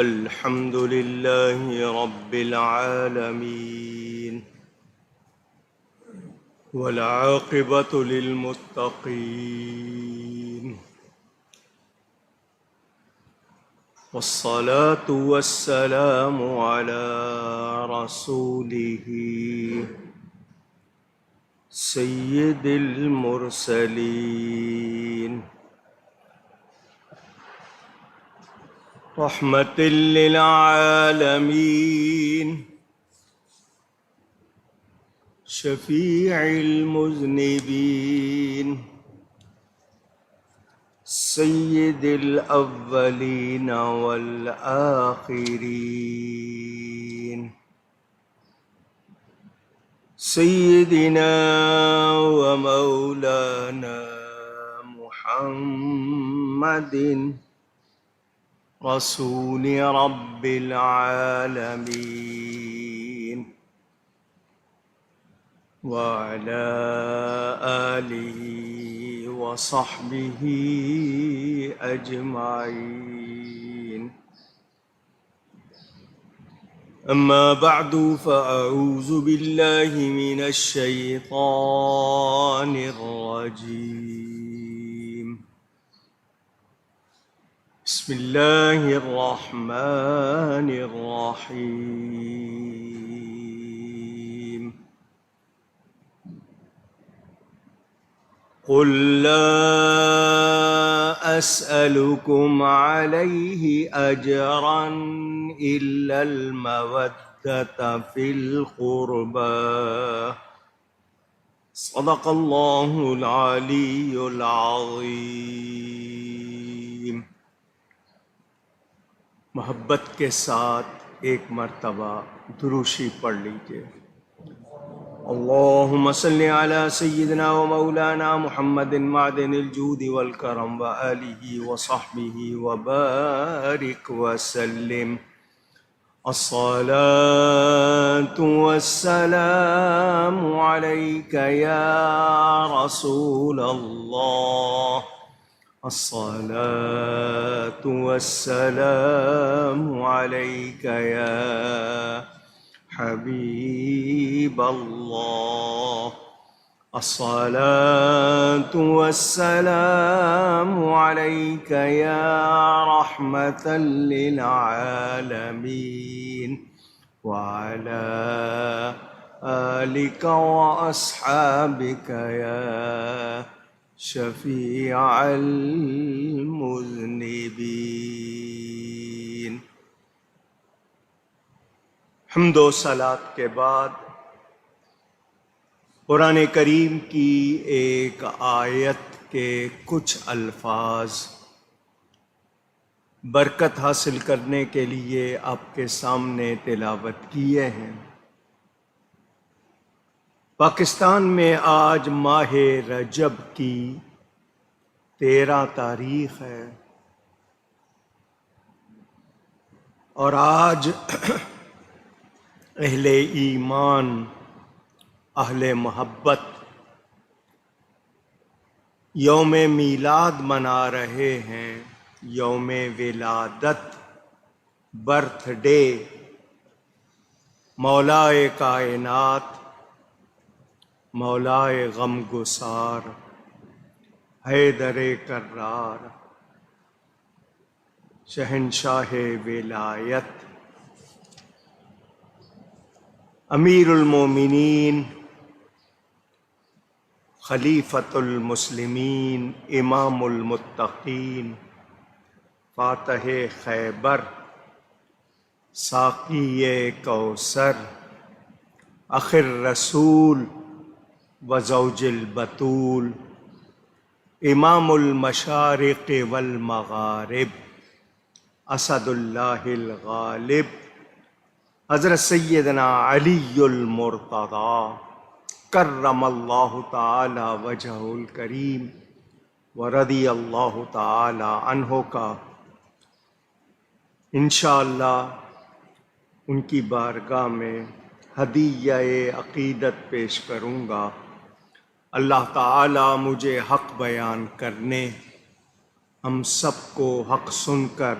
الحمد لله رب العالمين والعاقبة للمتقين والصلاة والسلام على رسوله سيد المرسلين رحمة للعالمين شفيع المذنبين سيد الأولين والآخرين سيدنا ومولانا محمد رسول رب العالمين وعلى آله وصحبه أجمعين. أما بعد فأعوذ بالله من الشيطان الرجيم. بسم الله الرحمن الرحيم. قل لا أسألكم عليه أجرا إلا المودة في القربى. صدق الله العلي العظيم. محبت کے ساتھ ایک مرتبہ دروشی پڑھ لیجیے. اللہم صلی علی سیدنا و مولانا محمد معدن الجود والکرم و آلہ و صحبہ و بارک وسلم. الصلاة والسلام علیک یا رسول اللہ. الصلاة والسلام عليك يا حبيب الله. الصلاة والسلام عليك يا رحمة للعالمين وعلى آلك وأصحابك يا شفیع المذنبین. حمد و صلات کے بعد قرآن کریم کی ایک آیت کے کچھ الفاظ برکت حاصل کرنے کے لیے آپ کے سامنے تلاوت کیے ہیں. پاکستان میں آج ماہ رجب کی 13 تاریخ ہے اور آج اہل ایمان، اہل محبت یوم میلاد منا رہے ہیں. یوم ولادت، برتھ ڈے مولائے کائنات، مولائے غم گسار، حیدر کرار، شہنشاہ ولایت، امیر المومنین، خلیفۃ المسلمین، امام المتقین، فاتح خیبر، ساقی کوثر، اخر رسول وزوج البتول، امام المشارق والمغارب، اسد اللہ الغالب، حضرت سیدنا علی المرتضی کرم اللہ تعالی وجہہ الکریم ورضی اللہ تعالی عنہ کا انشاءاللہ ان کی بارگاہ میں ہدیہ عقیدت پیش کروں گا. اللہ تعالی مجھے حق بیان کرنے، ہم سب کو حق سن کر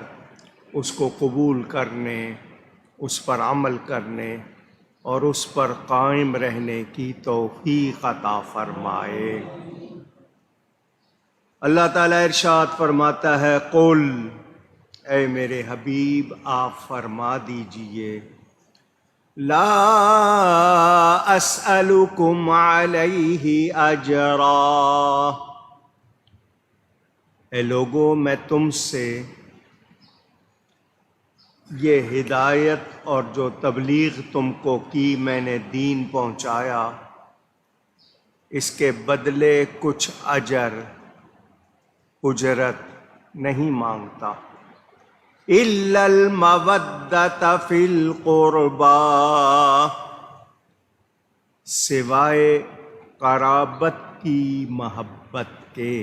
اس کو قبول کرنے، اس پر عمل کرنے اور اس پر قائم رہنے کی توفیق عطا فرمائے۔ اللہ تعالیٰ ارشاد فرماتا ہے، قل، اے میرے حبیب آپ فرما دیجئے، لا اسألکم علیہ اجرا، اے لوگو میں تم سے یہ ہدایت اور جو تبلیغ تم کو کی، میں نے دین پہنچایا، اس کے بدلے کچھ اجرت نہیں مانگتا، الا المودۃ فی القربی، سوائے قرابت کی محبت کے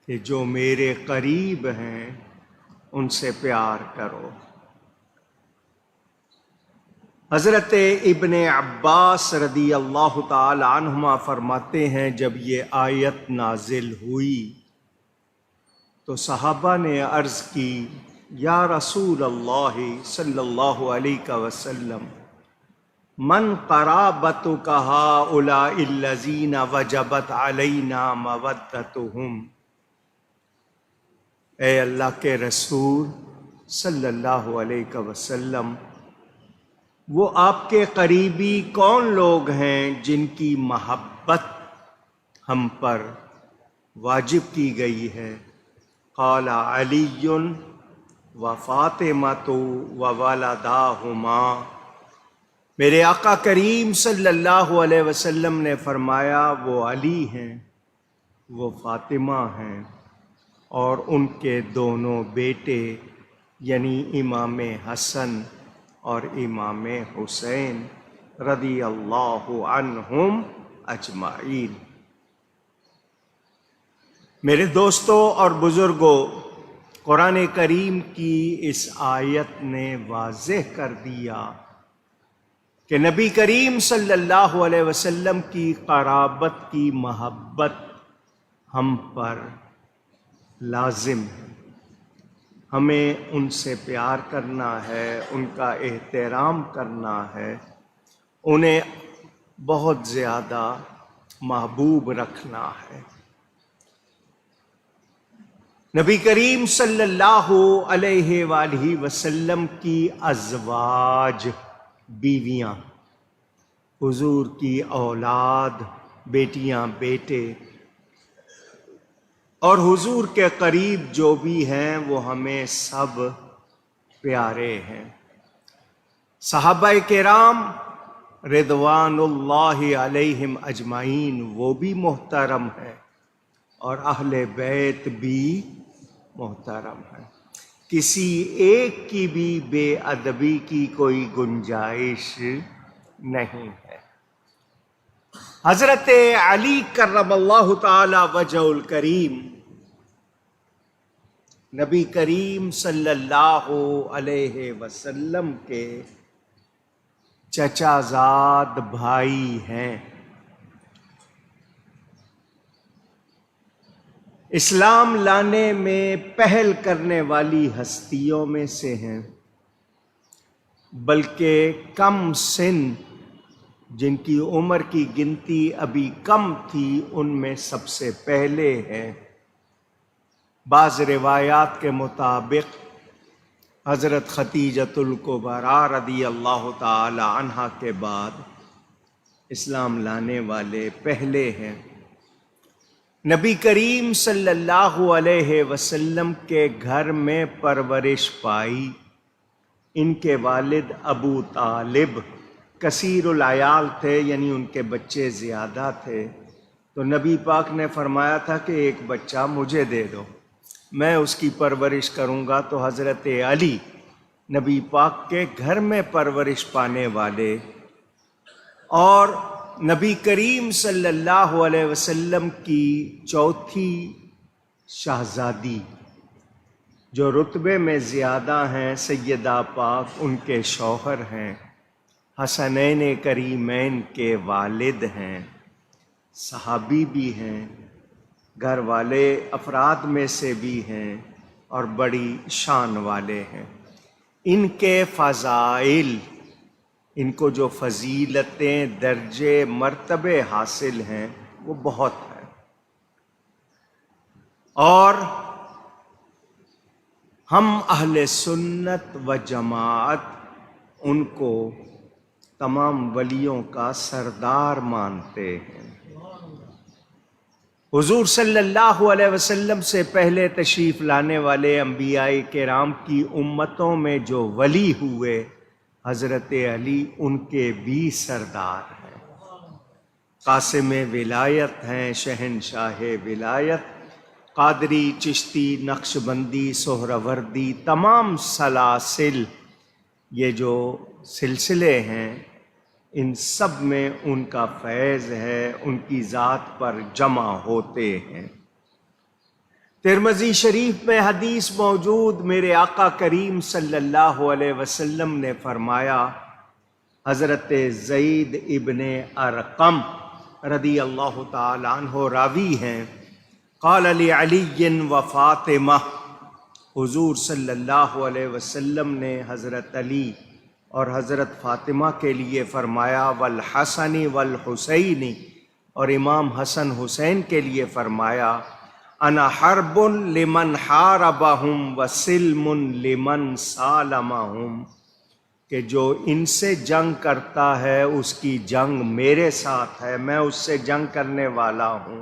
کہ جو میرے قریب ہیں ان سے پیار کرو۔ حضرت ابن عباس رضی اللہ تعالی عنہما فرماتے ہیں، جب یہ آیت نازل ہوئی تو صحابہ نے عرض کی، یا رسول اللہ صلی اللہ علیہ وسلم، من قرابتک ہؤلاء الذین وجبت علینا مودتہم، اے اللہ کے رسول صلی اللہ علیہ وسلم، وہ آپ کے قریبی کون لوگ ہیں جن کی محبت ہم پر واجب کی گئی ہے؟ قال علی و فاطمۃ و والداہما، میرے آقا کریم صلی اللہ علیہ وسلم نے فرمایا وہ علی ہیں، وہ فاطمہ ہیں، اور ان کے دونوں بیٹے یعنی امام حسن اور امام حسین رضی اللہ عنہم اجمعین۔ میرے دوستوں اور بزرگوں، قرآن کریم کی اس آیت نے واضح کر دیا کہ نبی کریم صلی اللہ علیہ وسلم کی قرابت کی محبت ہم پر لازم ہے، ہمیں ان سے پیار کرنا ہے، ان کا احترام کرنا ہے، انہیں بہت زیادہ محبوب رکھنا ہے۔ نبی کریم صلی اللہ علیہ وآلہ وسلم کی ازواج، بیویاں، حضور کی اولاد، بیٹیاں بیٹے، اور حضور کے قریب جو بھی ہیں وہ ہمیں سب پیارے ہیں۔ صحابہ کرام رضوان اللہ علیہم اجمعین وہ بھی محترم ہیں، اور اہل بیت بھی محترم ہیں، کسی ایک کی بھی بے ادبی کی کوئی گنجائش نہیں ہے۔ حضرت علی کرم اللہ تعالی وجہ الکریم نبی کریم صلی اللہ علیہ وسلم کے چچا زاد بھائی ہیں، اسلام لانے میں پہل کرنے والی ہستیوں میں سے ہیں، بلکہ کم سن جن کی عمر کی گنتی ابھی کم تھی ان میں سب سے پہلے ہیں۔ بعض روایات کے مطابق حضرت ختیجۃ الکبریٰ رضی اللہ تعالی عنہا کے بعد اسلام لانے والے پہلے ہیں۔ نبی کریم صلی اللہ علیہ وسلم کے گھر میں پرورش پائی، ان کے والد ابو طالب کثیر العیال تھے، یعنی ان کے بچے زیادہ تھے، تو نبی پاک نے فرمایا تھا کہ ایک بچہ مجھے دے دو، میں اس کی پرورش کروں گا۔ تو حضرت علی نبی پاک کے گھر میں پرورش پانے والے اور نبی کریم صلی اللہ علیہ وسلم کی چوتھی شہزادی جو رتبے میں زیادہ ہیں، سیدہ پاک ان کے شوہر ہیں، حسنین کریمین کے والد ہیں، صحابی بھی ہیں، گھر والے افراد میں سے بھی ہیں اور بڑی شان والے ہیں۔ ان کے فضائل، ان کو جو فضیلتیں، درجے، مرتبے حاصل ہیں وہ بہت ہیں، اور ہم اہل سنت و جماعت ان کو تمام ولیوں کا سردار مانتے ہیں۔ حضور صلی اللہ علیہ وسلم سے پہلے تشریف لانے والے انبیاء کرام کی امتوں میں جو ولی ہوئے، حضرت علی ان کے بھی سردار ہیں، قاسم ولایت ہیں، شہنشاہ ولایت۔ قادری، چشتی، نقشبندی، سہروردی، تمام سلاسل، یہ جو سلسلے ہیں، ان سب میں ان کا فیض ہے، ان کی ذات پر جمع ہوتے ہیں۔ ترمذی شریف میں حدیث موجود، میرے آقا کریم صلی اللہ علیہ وسلم نے فرمایا، حضرت زید ابن ارقم رضی اللہ تعالی عنہ راوی ہیں، قال لعلی و فاطمہ، حضور صلی اللہ علیہ وسلم نے حضرت علی اور حضرت فاطمہ کے لیے فرمایا، والحسن والحسین، اور امام حسن حسین کے لیے فرمایا، انا حرب لمن حاربہم وسلم لمن سالمہم، کہ جو ان سے جنگ کرتا ہے اس کی جنگ میرے ساتھ ہے، میں اس سے جنگ کرنے والا ہوں،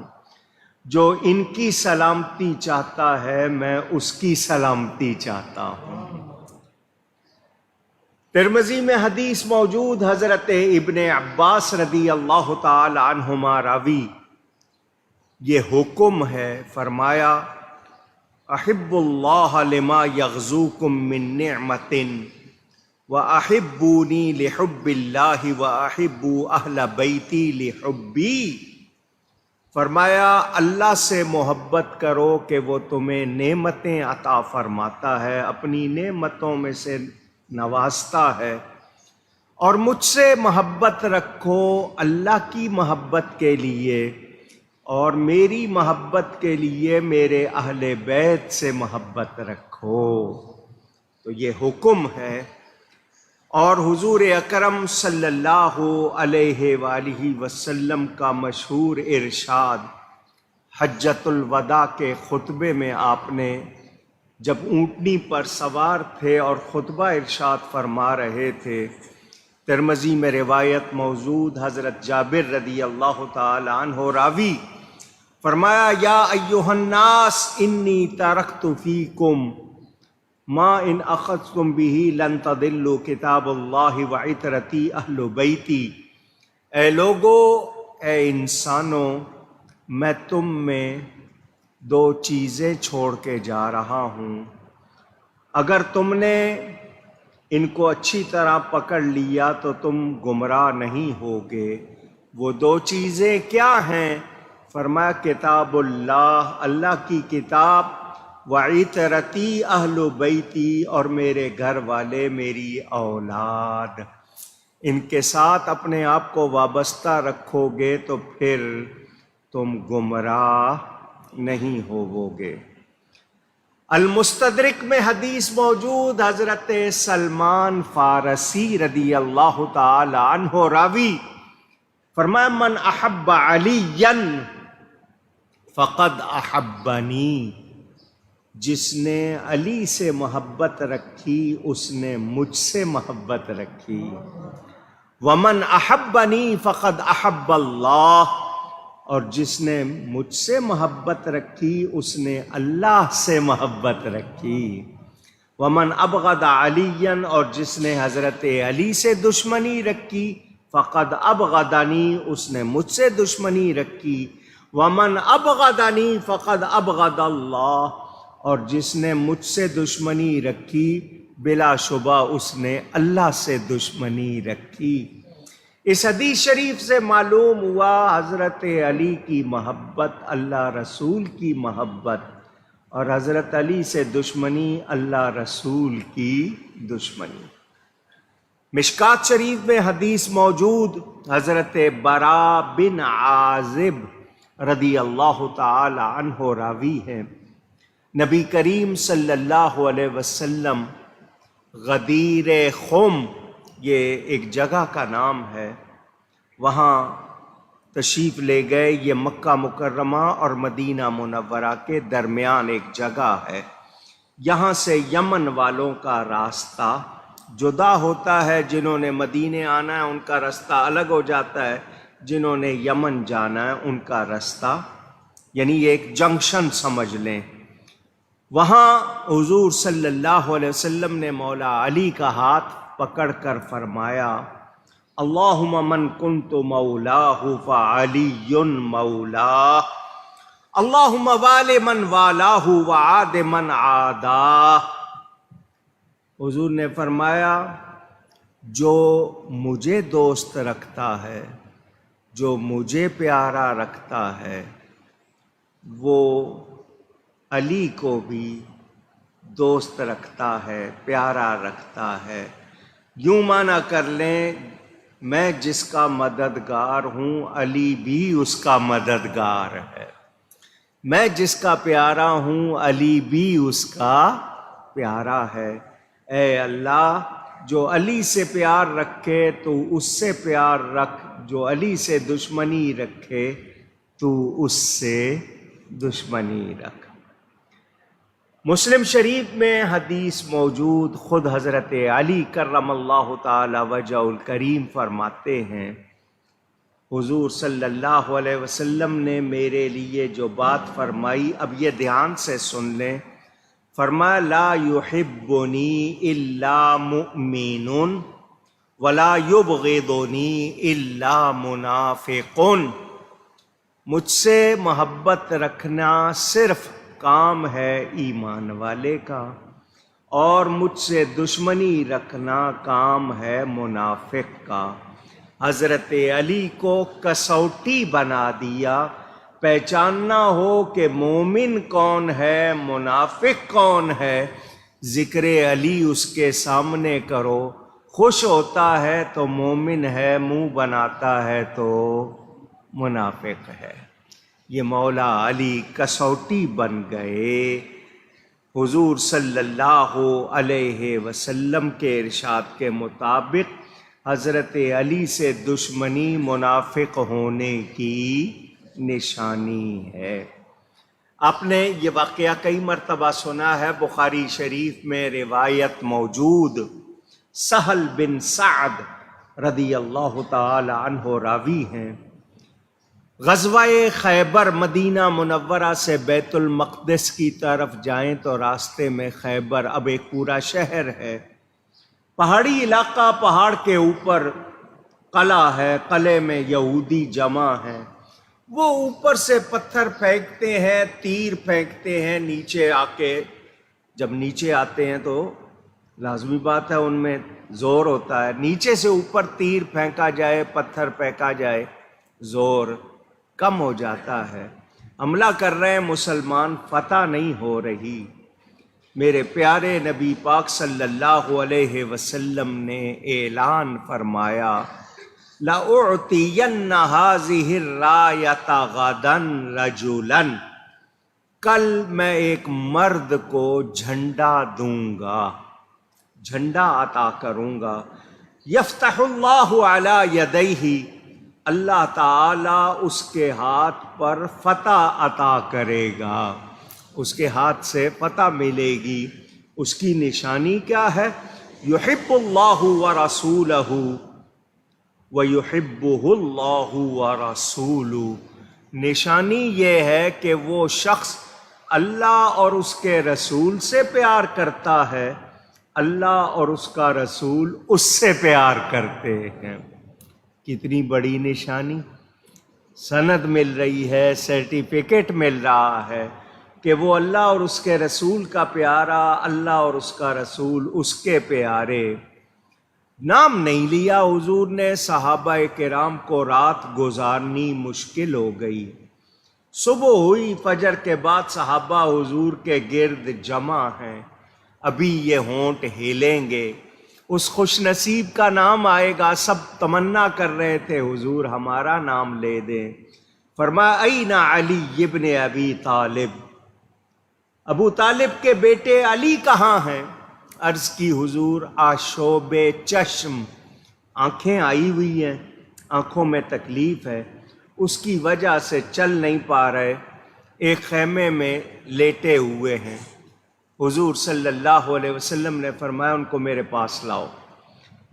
جو ان کی سلامتی چاہتا ہے میں اس کی سلامتی چاہتا ہوں۔ ترمذی میں حدیث موجود، حضرت ابن عباس رضی اللہ تعالی عنہما راوی، یہ حکم ہے، فرمایا، احب اللہ لما یغزوکم من نعمت وَأَحِبُّونِي لِحُبِّ اللَّهِ وَأَحِبُّوا أَهْلَ بَيْتِي لِحُبِّي، فرمایا اللہ سے محبت کرو کہ وہ تمہیں نعمتیں عطا فرماتا ہے، اپنی نعمتوں میں سے نوازتا ہے، اور مجھ سے محبت رکھو اللہ کی محبت کے لیے، اور میری محبت کے لیے میرے اہل بیت سے محبت رکھو۔ تو یہ حکم ہے۔ اور حضور اکرم صلی اللہ علیہ وآلہ وسلم کا مشہور ارشاد، حجۃ الوداع کے خطبے میں آپ نے جب اونٹنی پر سوار تھے اور خطبہ ارشاد فرما رہے تھے، ترمذی میں روایت موجود، حضرت جابر رضی اللہ تعالی عنہ راوی، فرمایا، یا ایھا الناس انی ترکت فیکم ما ان اخذتم به لن تضلوا کتاب اللہ وعترتی اہل بیتی، اے لوگو، اے انسانوں، میں تم میں دو چیزیں چھوڑ کے جا رہا ہوں، اگر تم نے ان کو اچھی طرح پکڑ لیا تو تم گمراہ نہیں ہوگے۔ وہ دو چیزیں کیا ہیں؟ فرمایا، کتاب اللہ، اللہ کی کتاب، وعترتی اہل بیتی، اور میرے گھر والے، میری اولاد، ان کے ساتھ اپنے آپ کو وابستہ رکھو گے تو پھر تم گمراہ نہیں ہووگے۔ المستدرک میں حدیث موجود، حضرت سلمان فارسی رضی اللہ تعالی عنہ راوی، فرمایا، من احب علیا فقد احبنی، جس نے علی سے محبت رکھی اس نے مجھ سے محبت رکھی، ومن احبنی فقد احب اللہ، اور جس نے مجھ سے محبت رکھی اس نے اللہ سے محبت رکھی، ومن ابغض علیا، اور جس نے حضرت علی سے دشمنی رکھی، فقد ابغضنی، اس نے مجھ سے دشمنی رکھی، ومن ابغضنی فقد ابغض اللہ، اور جس نے مجھ سے دشمنی رکھی بلا شبہ اس نے اللہ سے دشمنی رکھی۔ اس حدیث شریف سے معلوم ہوا حضرت علی کی محبت، اللہ رسول کی محبت، اور حضرت علی سے دشمنی، اللہ رسول کی دشمنی۔ مشکات شریف میں حدیث موجود، حضرت براء بن عازب رضی اللہ تعالی عنہ راوی ہیں، نبی کریم صلی اللہ علیہ وسلم غدیر خم یہ ایک جگہ کا نام ہے، وہاں تشریف لے گئے۔ یہ مکہ مکرمہ اور مدینہ منورہ کے درمیان ایک جگہ ہے۔ یہاں سے یمن والوں کا راستہ جدا ہوتا ہے، جنہوں نے مدینے آنا ہے ان کا راستہ الگ ہو جاتا ہے، جنہوں نے یمن جانا ہے ان کا راستہ، یعنی یہ ایک جنکشن سمجھ لیں۔ وہاں حضور صلی اللہ علیہ وسلم نے مولا علی کا ہاتھ پکڑ کر فرمایا، اللہم من کنت مولاہ فعلی مولاہ، اللہم وال من والاہ وعاد من عاداہ۔ حضور نے فرمایا جو مجھے دوست رکھتا ہے، جو مجھے پیارا رکھتا ہے، وہ علی کو بھی دوست رکھتا ہے، پیارا رکھتا ہے۔ یوں معنی کر لیں، میں جس کا مددگار ہوں علی بھی اس کا مددگار ہے، میں جس کا پیارا ہوں علی بھی اس کا پیارا ہے۔ اے اللہ جو علی سے پیار رکھے تو اس سے پیار رکھ، جو علی سے دشمنی رکھے تو اس سے دشمنی رکھ۔ مسلم شریف میں حدیث موجود، خود حضرت علی کرم اللہ تعالی وجہ الکریم فرماتے ہیں، حضور صلی اللہ علیہ وسلم نے میرے لیے جو بات فرمائی، اب یہ دھیان سے سن لیں۔ فرمایا لا یحبنی الا مؤمن ولا یبغضنی الا منافق۔ مجھ سے محبت رکھنا صرف کام ہے ایمان والے کا، اور مجھ سے دشمنی رکھنا کام ہے منافق کا۔ حضرت علی کو کسوٹی بنا دیا، پہچاننا ہو کہ مومن کون ہے، منافق کون ہے، ذکر علی اس کے سامنے کرو، خوش ہوتا ہے تو مومن ہے، منہ بناتا ہے تو منافق ہے۔ یہ مولا علی کسوٹی بن گئے۔ حضور صلی اللہ علیہ وسلم کے ارشاد کے مطابق حضرت علی سے دشمنی منافق ہونے کی نشانی ہے۔ آپ نے یہ واقعہ کئی مرتبہ سنا ہے، بخاری شریف میں روایت موجود، سہل بن سعد رضی اللہ تعالی عنہ راوی ہیں۔ غزوہ خیبر مدینہ منورہ سے بیت المقدس کی طرف جائیں تو راستے میں خیبر اب ایک پورا شہر ہے، پہاڑی علاقہ، پہاڑ کے اوپر قلعہ ہے، قلعے میں یہودی جمع ہیں، وہ اوپر سے پتھر پھینکتے ہیں، تیر پھینکتے ہیں، نیچے آ کے جب نیچے آتے ہیں تو لازمی بات ہے ان میں زور ہوتا ہے، نیچے سے اوپر تیر پھینکا جائے، پتھر پھینکا جائے، زور کم ہو جاتا ہے، حملہ کر رہے ہیں مسلمان، فتح نہیں ہو رہی۔ میرے پیارے نبی پاک صلی اللہ علیہ وسلم نے اعلان فرمایا لَأُعْطِيَنَّ هَذِهِ الرَّایَةَ غَدًا رَجُلًا، کل میں ایک مرد کو جھنڈا دوں گا، جھنڈا عطا کروں گا، یفتح اللہ علی یدیہ، اللہ تعالیٰ اس کے ہاتھ پر فتح عطا کرے گا، اس کے ہاتھ سے فتح ملے گی۔ اس کی نشانی کیا ہے؟ یحب اللہ ورسولہ ویحبہ اللہ ورسولہ، نشانی یہ ہے کہ وہ شخص اللہ اور اس کے رسول سے پیار کرتا ہے، اللہ اور اس کا رسول اس سے پیار کرتے ہیں۔ کتنی بڑی نشانی، سند مل رہی ہے، سرٹیفکیٹ مل رہا ہے کہ وہ اللہ اور اس کے رسول کا پیارا، اللہ اور اس کا رسول اس کے پیارے۔ نام نہیں لیا حضور نے، صحابہ کرام کو رات گزارنی مشکل ہو گئی۔ صبح ہوئی، فجر کے بعد صحابہ حضور کے گرد جمع ہیں، ابھی یہ ہونٹ ہلیں گے، اس خوش نصیب کا نام آئے گا، سب تمنا کر رہے تھے حضور ہمارا نام لے دیں۔ فرمایا این علی ابن ابی طالب، ابو طالب کے بیٹے علی کہاں ہیں؟ عرض کی حضور آشوب چشم، آنکھیں آئی ہوئی ہیں، آنکھوں میں تکلیف ہے، اس کی وجہ سے چل نہیں پا رہے، ایک خیمے میں لیٹے ہوئے ہیں۔ حضور صلی اللہ علیہ وسلم نے فرمایا ان کو میرے پاس لاؤ۔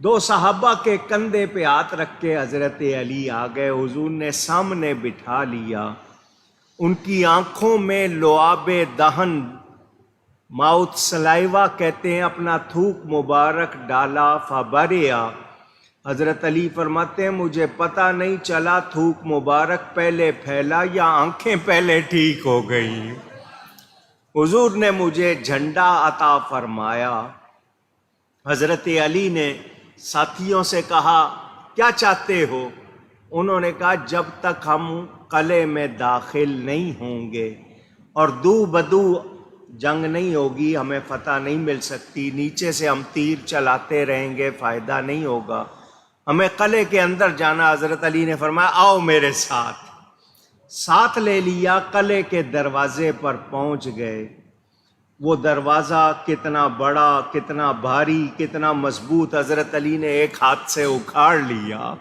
دو صحابہ کے کندھے پہ ہاتھ رکھ کے حضرت علی آ گئے، حضور نے سامنے بٹھا لیا، ان کی آنکھوں میں لعاب دہن، ماؤتھ سلائیوا کہتے ہیں، اپنا تھوک مبارک ڈالا، فبریا۔ حضرت علی فرماتے ہیں مجھے پتہ نہیں چلا تھوک مبارک پہلے پھیلا یا آنکھیں پہلے ٹھیک ہو گئی۔ حضور نے مجھے جھنڈا عطا فرمایا۔ حضرت علی نے ساتھیوں سے کہا کیا چاہتے ہو؟ انہوں نے کہا جب تک ہم قلعے میں داخل نہیں ہوں گے اور دو بدو جنگ نہیں ہوگی، ہمیں فتح نہیں مل سکتی، نیچے سے ہم تیر چلاتے رہیں گے، فائدہ نہیں ہوگا، ہمیں قلعے کے اندر جانا۔ حضرت علی نے فرمایا آؤ میرے ساتھ، ساتھ لے لیا، قلعے کے دروازے پر پہنچ گئے۔ وہ دروازہ کتنا بڑا، کتنا بھاری، کتنا مضبوط، حضرت علی نے ایک ہاتھ سے اکھاڑ لیا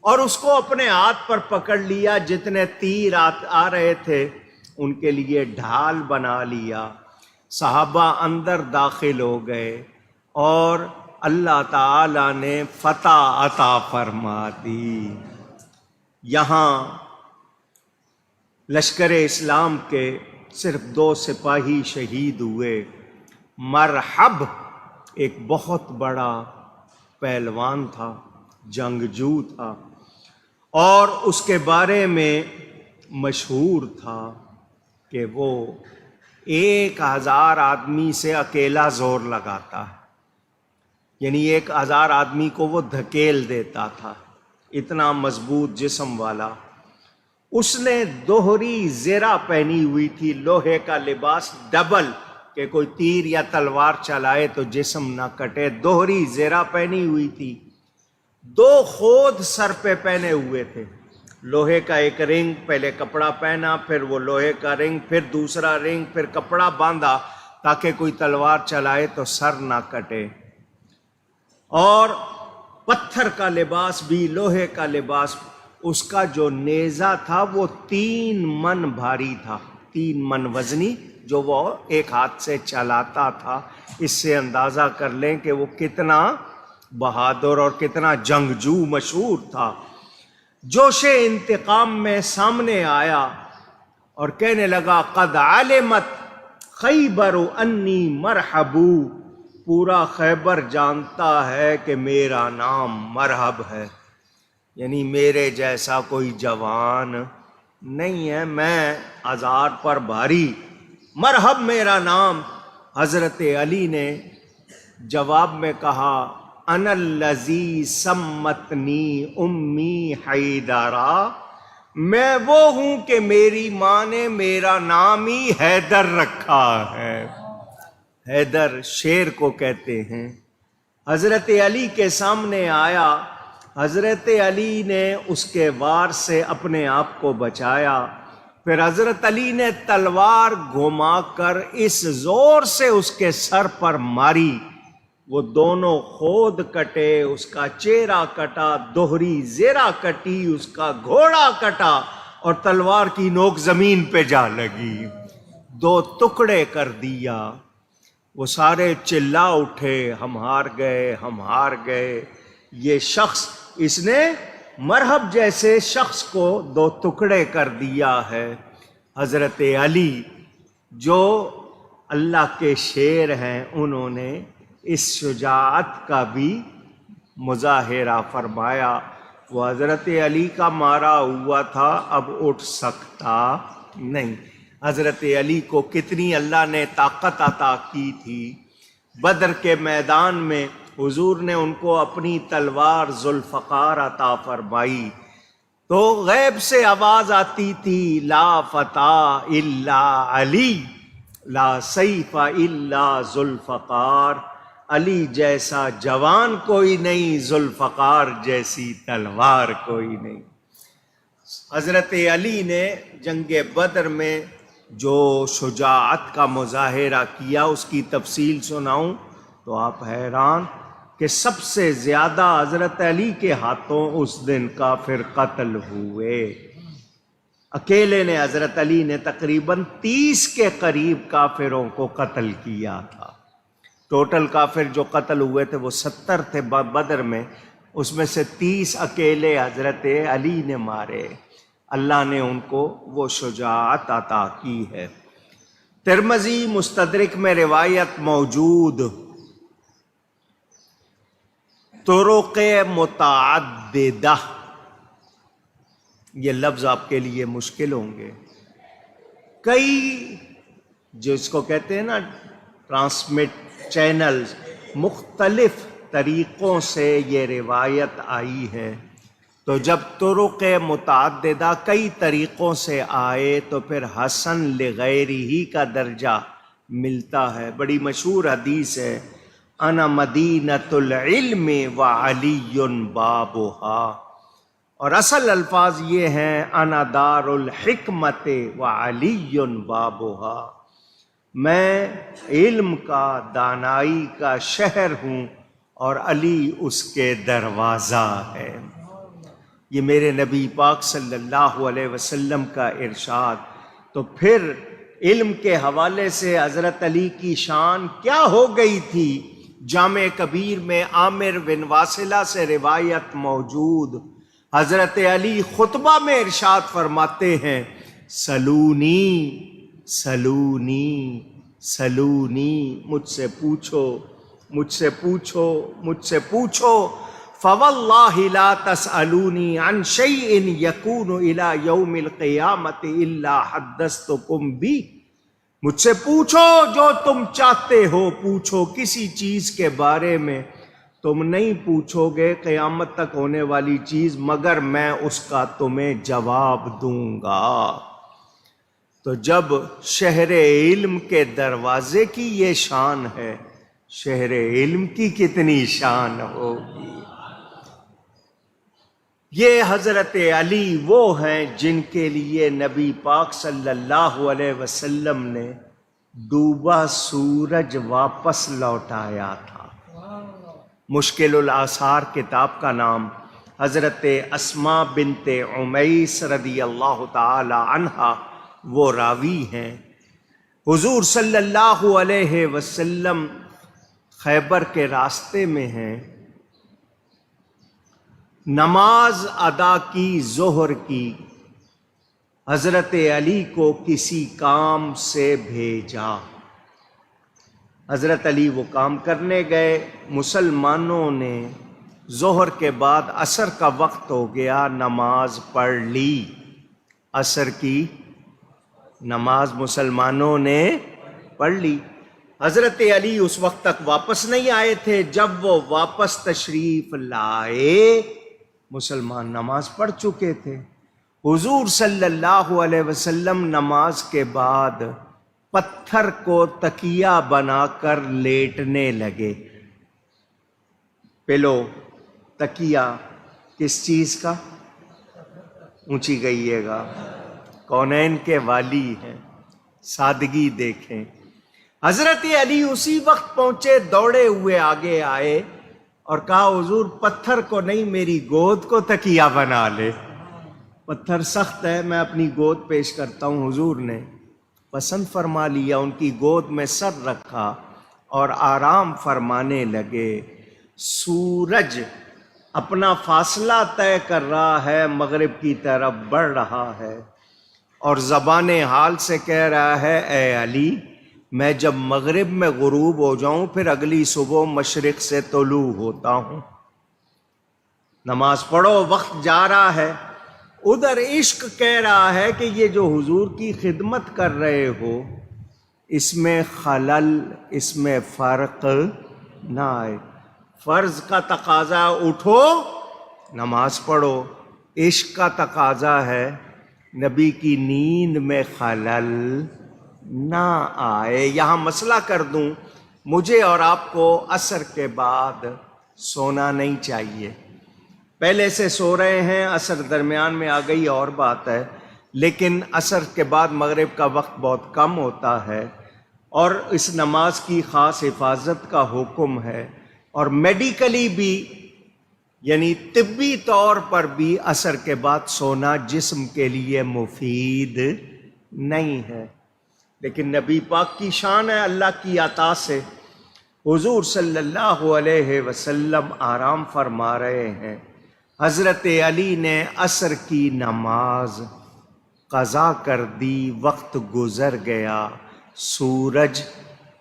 اور اس کو اپنے ہاتھ پر پکڑ لیا، جتنے تیر آ رہے تھے ان کے لیے ڈھال بنا لیا۔ صحابہ اندر داخل ہو گئے اور اللہ تعالی نے فتح عطا فرما دی۔ یہاں لشکر اسلام کے صرف 2 سپاہی شہید ہوئے۔ مرحب ایک بہت بڑا پہلوان تھا، جنگجو تھا، اور اس کے بارے میں مشہور تھا کہ وہ 1000 آدمی سے اکیلا زور لگاتا ہے، یعنی 1000 آدمی کو وہ دھکیل دیتا تھا، اتنا مضبوط جسم والا۔ اس نے دوہری زرہ پہنی ہوئی تھی، لوہے کا لباس ڈبل، کہ کوئی تیر یا تلوار چلائے تو جسم نہ کٹے، دوہری زرہ پہنی ہوئی تھی۔ 2 خود سر پہ پہنے ہوئے تھے، لوہے کا ایک رنگ، پہلے کپڑا پہنا، پھر وہ لوہے کا رنگ، پھر دوسرا رنگ، پھر کپڑا باندھا تاکہ کوئی تلوار چلائے تو سر نہ کٹے، اور پتھر کا لباس بھی، لوہے کا لباس۔ اس کا جو نیزہ تھا وہ 3 من بھاری تھا، 3 من وزنی، جو وہ ایک ہاتھ سے چلاتا تھا۔ اس سے اندازہ کر لیں کہ وہ کتنا بہادر اور کتنا جنگجو مشہور تھا۔ جوش انتقام میں سامنے آیا اور کہنے لگا قد علمت خیبر انی مرحبو، پورا خیبر جانتا ہے کہ میرا نام مرحب ہے، یعنی میرے جیسا کوئی جوان نہیں ہے، میں 1000 پر بھاری، مرحب میرا نام۔ حضرت علی نے جواب میں کہا انا الذی سمتنی امی حیدرا، میں وہ ہوں کہ میری ماں نے میرا نام ہی حیدر رکھا ہے۔ حیدر شیر کو کہتے ہیں۔ حضرت علی کے سامنے آیا، حضرت علی نے اس کے وار سے اپنے آپ کو بچایا، پھر حضرت علی نے تلوار گھما کر اس زور سے اس کے سر پر ماری، وہ دونوں خود کٹے، اس کا چہرہ کٹا، دوہری زرہ کٹی، اس کا گھوڑا کٹا، اور تلوار کی نوک زمین پہ جا لگی، 2 ٹکڑے کر دیا۔ وہ سارے چلا اٹھے ہم ہار گئے، ہم ہار گئے، یہ شخص، اس نے مرحب جیسے شخص کو 2 ٹکڑے کر دیا ہے۔ حضرت علی جو اللہ کے شیر ہیں، انہوں نے اس شجاعت کا بھی مظاہرہ فرمایا۔ وہ حضرت علی کا مارا ہوا تھا، اب اٹھ سکتا نہیں۔ حضرت علی کو کتنی اللہ نے طاقت عطا کی تھی۔ بدر کے میدان میں حضور نے ان کو اپنی تلوار ذوالفقار عطا فرمائی، تو غیب سے آواز آتی تھی لا فتح الا علی، لا سیف الا ذوالفقار، علی جیسا جوان کوئی نہیں، ذوالفقار جیسی تلوار کوئی نہیں۔ حضرت علی نے جنگ بدر میں جو شجاعت کا مظاہرہ کیا، اس کی تفصیل سناؤں؟ تو آپ حیران کہ سب سے زیادہ حضرت علی کے ہاتھوں اس دن کافر قتل ہوئے۔ اکیلے نے حضرت علی نے تقریباً 30 کے قریب کافروں کو قتل کیا تھا۔ ٹوٹل کافر جو قتل ہوئے تھے وہ 70 تھے بدر میں، اس میں سے 30 اکیلے حضرت علی نے مارے۔ اللہ نے ان کو وہ شجاعت عطا کی ہے۔ ترمذی مستدرک میں روایت موجود، طرق متعددہ، یہ لفظ آپ کے لیے مشکل ہوں گے، کئی جو اس کو کہتے ہیں نا ٹرانسمٹ چینلز، مختلف طریقوں سے یہ روایت آئی ہے۔ تو جب طرق متعددہ کئی طریقوں سے آئے تو پھر حسن لغیرہ کا درجہ ملتا ہے۔ بڑی مشہور حدیث ہے، انا مدینۃ العلم وعلی بابھا، اور اصل الفاظ یہ ہیں انا دار الحکمت وعلی بابھا، میں علم کا، دانائی کا شہر ہوں اور علی اس کے دروازہ ہے۔ یہ میرے نبی پاک صلی اللہ علیہ وسلم کا ارشاد۔ تو پھر علم کے حوالے سے حضرت علی کی شان کیا ہو گئی تھی؟ جامع کبیر میں عامر بن واصلہ سے روایت موجود، حضرت علی خطبہ میں ارشاد فرماتے ہیں، سلونی سلونی سلونی، مجھ سے پوچھو مجھ سے پوچھو مجھ سے پوچھو، فواللہ لا تسألونی عن شیء یکون الی یوم القیامۃ الا حدثتکم بہ، مجھ سے پوچھو جو تم چاہتے ہو، پوچھو کسی چیز کے بارے میں، تم نہیں پوچھو گے قیامت تک ہونے والی چیز مگر میں اس کا تمہیں جواب دوں گا۔ تو جب شہر علم کے دروازے کی یہ شان ہے، شہر علم کی کتنی شان ہوگی۔ یہ حضرت علی وہ ہیں جن کے لیے نبی پاک صلی اللہ علیہ وسلم نے ڈوبا سورج واپس لوٹایا تھا۔ مشکل الآثار کتاب کا نام، حضرت اسماء بنت عمیس رضی اللہ تعالی عنہا وہ راوی ہیں۔ حضور صلی اللہ علیہ وسلم خیبر کے راستے میں ہیں، نماز ادا کی ظہر کی، حضرت علی کو کسی کام سے بھیجا، حضرت علی وہ کام کرنے گئے۔ مسلمانوں نے ظہر کے بعد عصر کا وقت ہو گیا، نماز پڑھ لی، عصر کی نماز مسلمانوں نے پڑھ لی۔ حضرت علی اس وقت تک واپس نہیں آئے تھے، جب وہ واپس تشریف لائے مسلمان نماز پڑھ چکے تھے۔ حضور صلی اللہ علیہ وسلم نماز کے بعد پتھر کو تکیہ بنا کر لیٹنے لگے۔ پلو، تکیہ کس چیز کا؟ اونچی گئیے گا، کونین کے والی ہیں، سادگی دیکھیں۔ حضرت علی اسی وقت پہنچے، دوڑے ہوئے آگے آئے اور کہا حضور پتھر کو نہیں میری گود کو تکیہ بنا لے، پتھر سخت ہے، میں اپنی گود پیش کرتا ہوں۔ حضور نے پسند فرما لیا، ان کی گود میں سر رکھا اور آرام فرمانے لگے۔ سورج اپنا فاصلہ طے کر رہا ہے، مغرب کی طرف بڑھ رہا ہے اور زبان حال سے کہہ رہا ہے، اے علی میں جب مغرب میں غروب ہو جاؤں پھر اگلی صبح مشرق سے طلوع ہوتا ہوں، نماز پڑھو، وقت جا رہا ہے۔ ادھر عشق کہہ رہا ہے کہ یہ جو حضور کی خدمت کر رہے ہو اس میں خلل، اس میں فرق نہ آئے، فرض کا تقاضا اٹھو نماز پڑھو، عشق کا تقاضا ہے نبی کی نیند میں خلل نہ آئے۔ یہاں مسئلہ کر دوں، مجھے اور آپ کو عصر کے بعد سونا نہیں چاہیے۔ پہلے سے سو رہے ہیں، عصر درمیان میں آ گئی اور بات ہے، لیکن عصر کے بعد مغرب کا وقت بہت کم ہوتا ہے، اور اس نماز کی خاص حفاظت کا حکم ہے، اور میڈیکلی بھی یعنی طبی طور پر بھی عصر کے بعد سونا جسم کے لیے مفید نہیں ہے۔ لیکن نبی پاک کی شان ہے، اللہ کی عطا سے حضور صلی اللہ علیہ وسلم آرام فرما رہے ہیں۔ حضرت علی نے عصر کی نماز قضا کر دی، وقت گزر گیا، سورج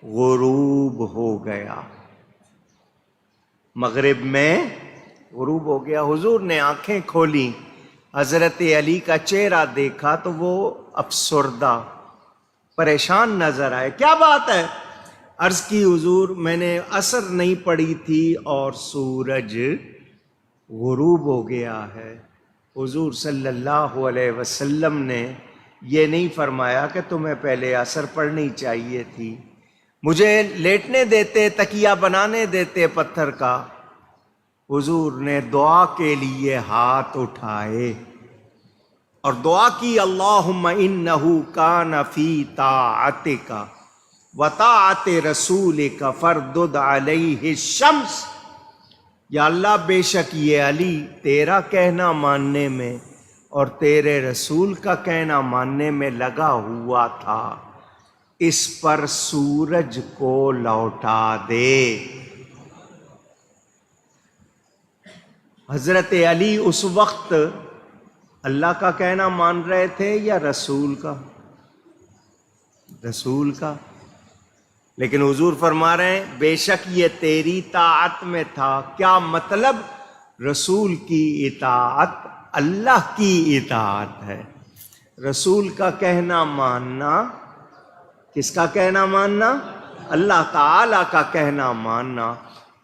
غروب ہو گیا، مغرب میں غروب ہو گیا۔ حضور نے آنکھیں کھولی، حضرت علی کا چہرہ دیکھا تو وہ افسردہ پریشان نظر آئے۔ کیا بات ہے؟ عرض کی حضور میں نے عصر نہیں پڑھی تھی اور سورج غروب ہو گیا ہے۔ حضور صلی اللہ علیہ وسلم نے یہ نہیں فرمایا کہ تمہیں پہلے عصر پڑھنی چاہیے تھی، مجھے لیٹنے دیتے، تکیہ بنانے دیتے پتھر کا۔ حضور نے دعا کے لیے ہاتھ اٹھائے اور دعا کی، اللہم انہ کان فی طاعتک وطاعت رسولک فردد علیہ الشمس۔ یا اللہ بے شک یہ علی تیرا کہنا ماننے میں اور تیرے رسول کا کہنا ماننے میں لگا ہوا تھا، اس پر سورج کو لوٹا دے۔ حضرت علی اس وقت اللہ کا کہنا مان رہے تھے یا رسول کا؟ رسول کا۔ لیکن حضور فرما رہے ہیں بے شک یہ تیری طاعت میں تھا۔ کیا مطلب؟ رسول کی اطاعت اللہ کی اطاعت ہے۔ رسول کا کہنا ماننا، کس کا کہنا ماننا؟ اللہ تعالی کا کہنا ماننا۔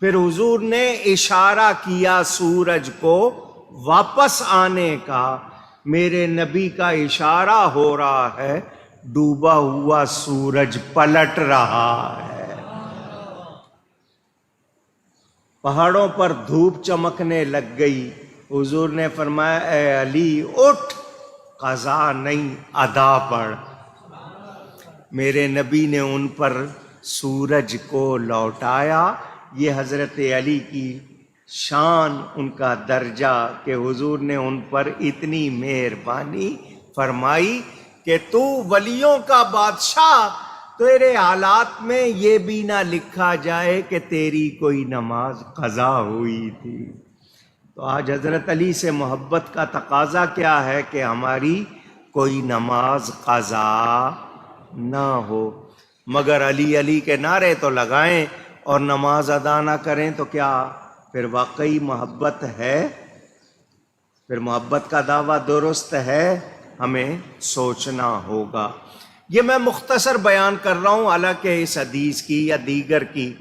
پھر حضور نے اشارہ کیا سورج کو واپس آنے کا، میرے نبی کا اشارہ ہو رہا ہے، ڈوبا ہوا سورج پلٹ رہا ہے، پہاڑوں پر دھوپ چمکنے لگ گئی۔ حضور نے فرمایا اے علی اٹھ، قضا نہیں ادا پڑھ۔ میرے نبی نے ان پر سورج کو لوٹایا۔ یہ حضرت علی کی شان، ان کا درجہ کہ حضور نے ان پر اتنی مہربانی فرمائی کہ تو ولیوں کا بادشاہ، تیرے حالات میں یہ بھی نہ لکھا جائے کہ تیری کوئی نماز قضا ہوئی تھی۔ تو آج حضرت علی سے محبت کا تقاضا کیا ہے کہ ہماری کوئی نماز قضا نہ ہو، مگر علی علی کے نعرے تو لگائیں اور نماز ادا نہ کریں تو کیا پھر واقعی محبت ہے؟ پھر محبت کا دعویٰ درست ہے؟ ہمیں سوچنا ہوگا۔ یہ میں مختصر بیان کر رہا ہوں، حالانکہ اس حدیث کی یا دیگر کی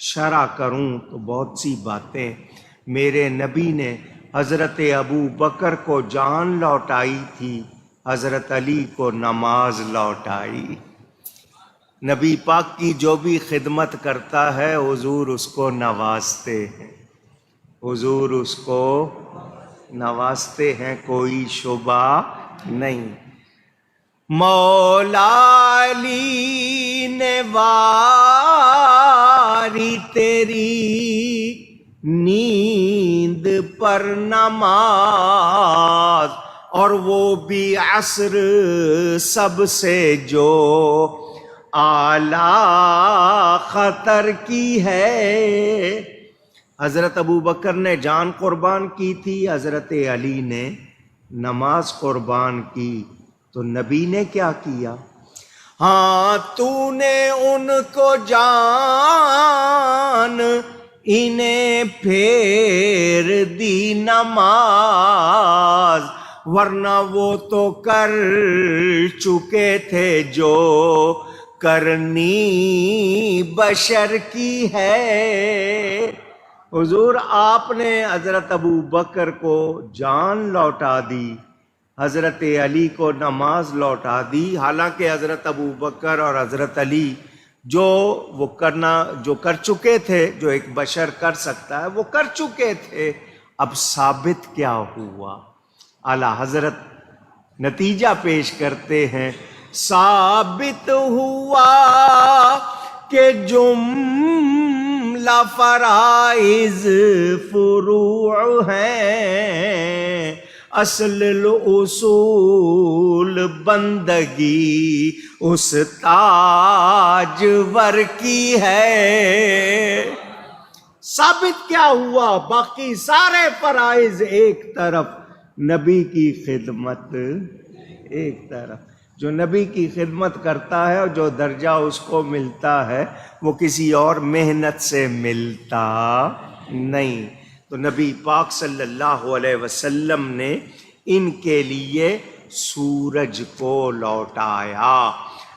شرح کروں تو بہت سی باتیں۔ میرے نبی نے حضرت ابو بکر کو جان لوٹائی تھی، حضرت علی کو نماز لوٹائی۔ نبی پاک کی جو بھی خدمت کرتا ہے حضور اس کو نوازتے ہیں، حضور اس کو نوازتے ہیں، کوئی شبہ نہیں۔ مولا علی نے واری تیری نیند پر نماز، اور وہ بھی عصر سب سے جو اعلیٰ خطر کی ہے۔ حضرت ابو بکر نے جان قربان کی تھی، حضرت علی نے نماز قربان کی، تو نبی نے کیا کیا؟ ہاں تو نے ان کو جان انہیں پھیر دی نماز، ورنہ وہ تو کر چکے تھے جو کرنی بشر کی ہے۔ حضور آپ نے حضرت ابو بکر کو جان لوٹا دی، حضرت علی کو نماز لوٹا دی، حالانکہ حضرت ابو بکر اور حضرت علی جو کر چکے تھے، جو ایک بشر کر سکتا ہے وہ کر چکے تھے۔ اب ثابت کیا ہوا؟ اعلیٰ حضرت نتیجہ پیش کرتے ہیں، ثابت ہوا کہ جملہ فرائض فروع ہیں، اصل الاصول بندگی اس تاجور کی ہے۔ ثابت کیا ہوا؟ باقی سارے فرائض ایک طرف، نبی کی خدمت ایک طرف۔ جو نبی کی خدمت کرتا ہے اور جو درجہ اس کو ملتا ہے وہ کسی اور محنت سے ملتا نہیں۔ تو نبی پاک صلی اللہ علیہ وسلم نے ان کے لیے سورج کو لوٹایا۔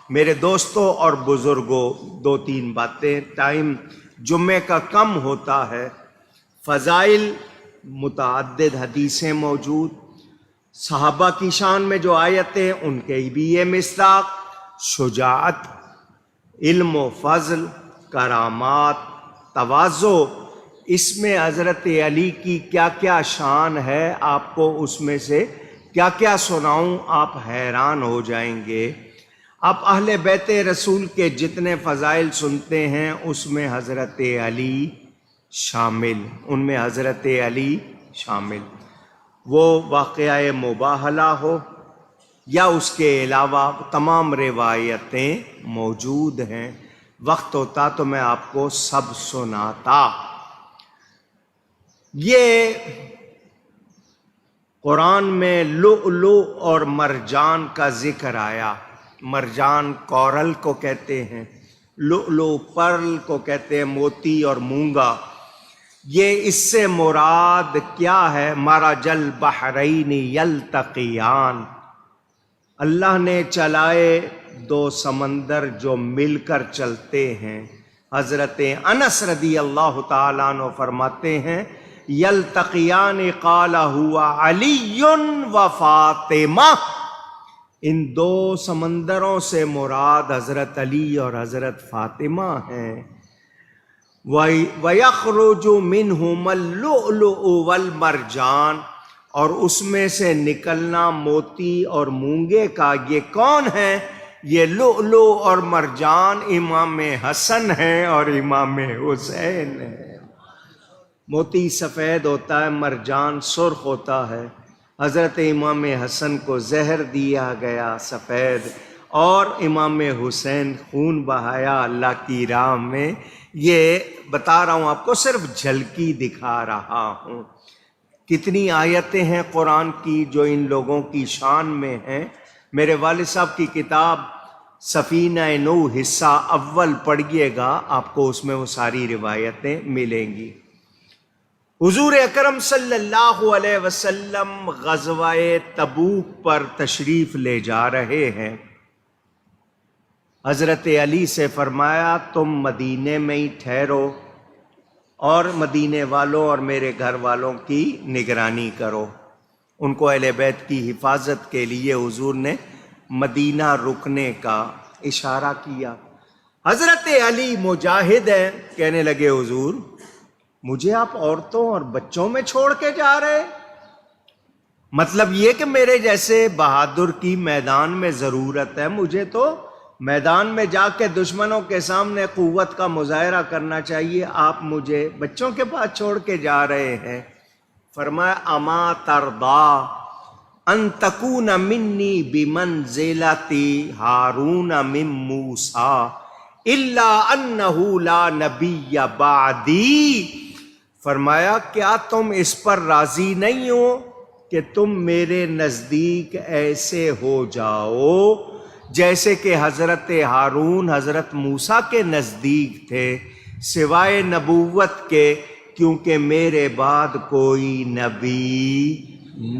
میرے دوستوں اور بزرگوں، 2-3 باتیں، ٹائم جمعے کا کم ہوتا ہے۔ فضائل متعدد حدیثیں موجود، صحابہ کی شان میں جو آیتیں ان کے بھی یہ مصداق، شجاعت، علم و فضل، کرامات، تواضع، اس میں حضرت علی کی کیا کیا شان ہے، آپ کو اس میں سے کیا کیا سناؤں، آپ حیران ہو جائیں گے۔ آپ اہل بیت رسول کے جتنے فضائل سنتے ہیں اس میں حضرت علی شامل، ان میں حضرت علی شامل، وہ واقعہ مباہلہ ہو یا اس کے علاوہ تمام روایتیں موجود ہیں۔ وقت ہوتا تو میں آپ کو سب سناتا۔ یہ قرآن میں لؤلؤ اور مرجان کا ذکر آیا۔ مرجان کورل کو کہتے ہیں، لؤلؤ پرل کو کہتے ہیں، موتی اور مونگا۔ یہ اس سے مراد کیا ہے؟ مرج البحرین یلتقیان، اللہ نے چلائے 2 سمندر جو مل کر چلتے ہیں۔ حضرت انس رضی اللہ تعالیٰ عنہ فرماتے ہیں یلتقیان قال ہوا علی و فاطمہ، ان 2 سمندروں سے مراد حضرت علی اور حضرت فاطمہ ہیں۔ وَيَخْرُجُ مِنْهُمَا اللُّؤْلُؤُ وَالْمَرْجَانُ، اور اس میں سے نکلنا موتی اور مونگے کا۔ یہ کون ہے؟ یہ لؤلؤ اور مرجان امام حسن ہیں اور امام حسین ہیں۔ موتی سفید ہوتا ہے، مرجان سرخ ہوتا ہے۔ حضرت امام حسن کو زہر دیا گیا سفید، اور امام حسین خون بہایا اللہ کی راہ میں۔ یہ بتا رہا ہوں آپ کو، صرف جھلکی دکھا رہا ہوں۔ کتنی آیتیں ہیں قرآن کی جو ان لوگوں کی شان میں ہیں۔ میرے والد صاحب کی کتاب سفینہ نوح حصہ اول پڑھیے گا، آپ کو اس میں وہ ساری روایتیں ملیں گی۔ حضور اکرم صلی اللہ علیہ وسلم غزوہ تبوک پر تشریف لے جا رہے ہیں۔ حضرت علی سے فرمایا تم مدینے میں ہی ٹھہرو اور مدینے والوں اور میرے گھر والوں کی نگرانی کرو۔ ان کو اہل بیت کی حفاظت کے لیے حضور نے مدینہ رکنے کا اشارہ کیا۔ حضرت علی مجاہد ہیں، کہنے لگے حضور مجھے آپ عورتوں اور بچوں میں چھوڑ کے جا رہے؟ مطلب یہ کہ میرے جیسے بہادر کی میدان میں ضرورت ہے، مجھے تو میدان میں جا کے دشمنوں کے سامنے قوت کا مظاہرہ کرنا چاہیے، آپ مجھے بچوں کے پاس چھوڑ کے جا رہے ہیں۔ فرمایا اما ترضا ان تکون منی بمنزلتی ہارون من موسیٰ الا انہ لا نبی بعدی، فرمایا کیا تم اس پر راضی نہیں ہو کہ تم میرے نزدیک ایسے ہو جاؤ جیسے کہ حضرت ہارون حضرت موسیٰ کے نزدیک تھے، سوائے نبوت کے، کیونکہ میرے بعد کوئی نبی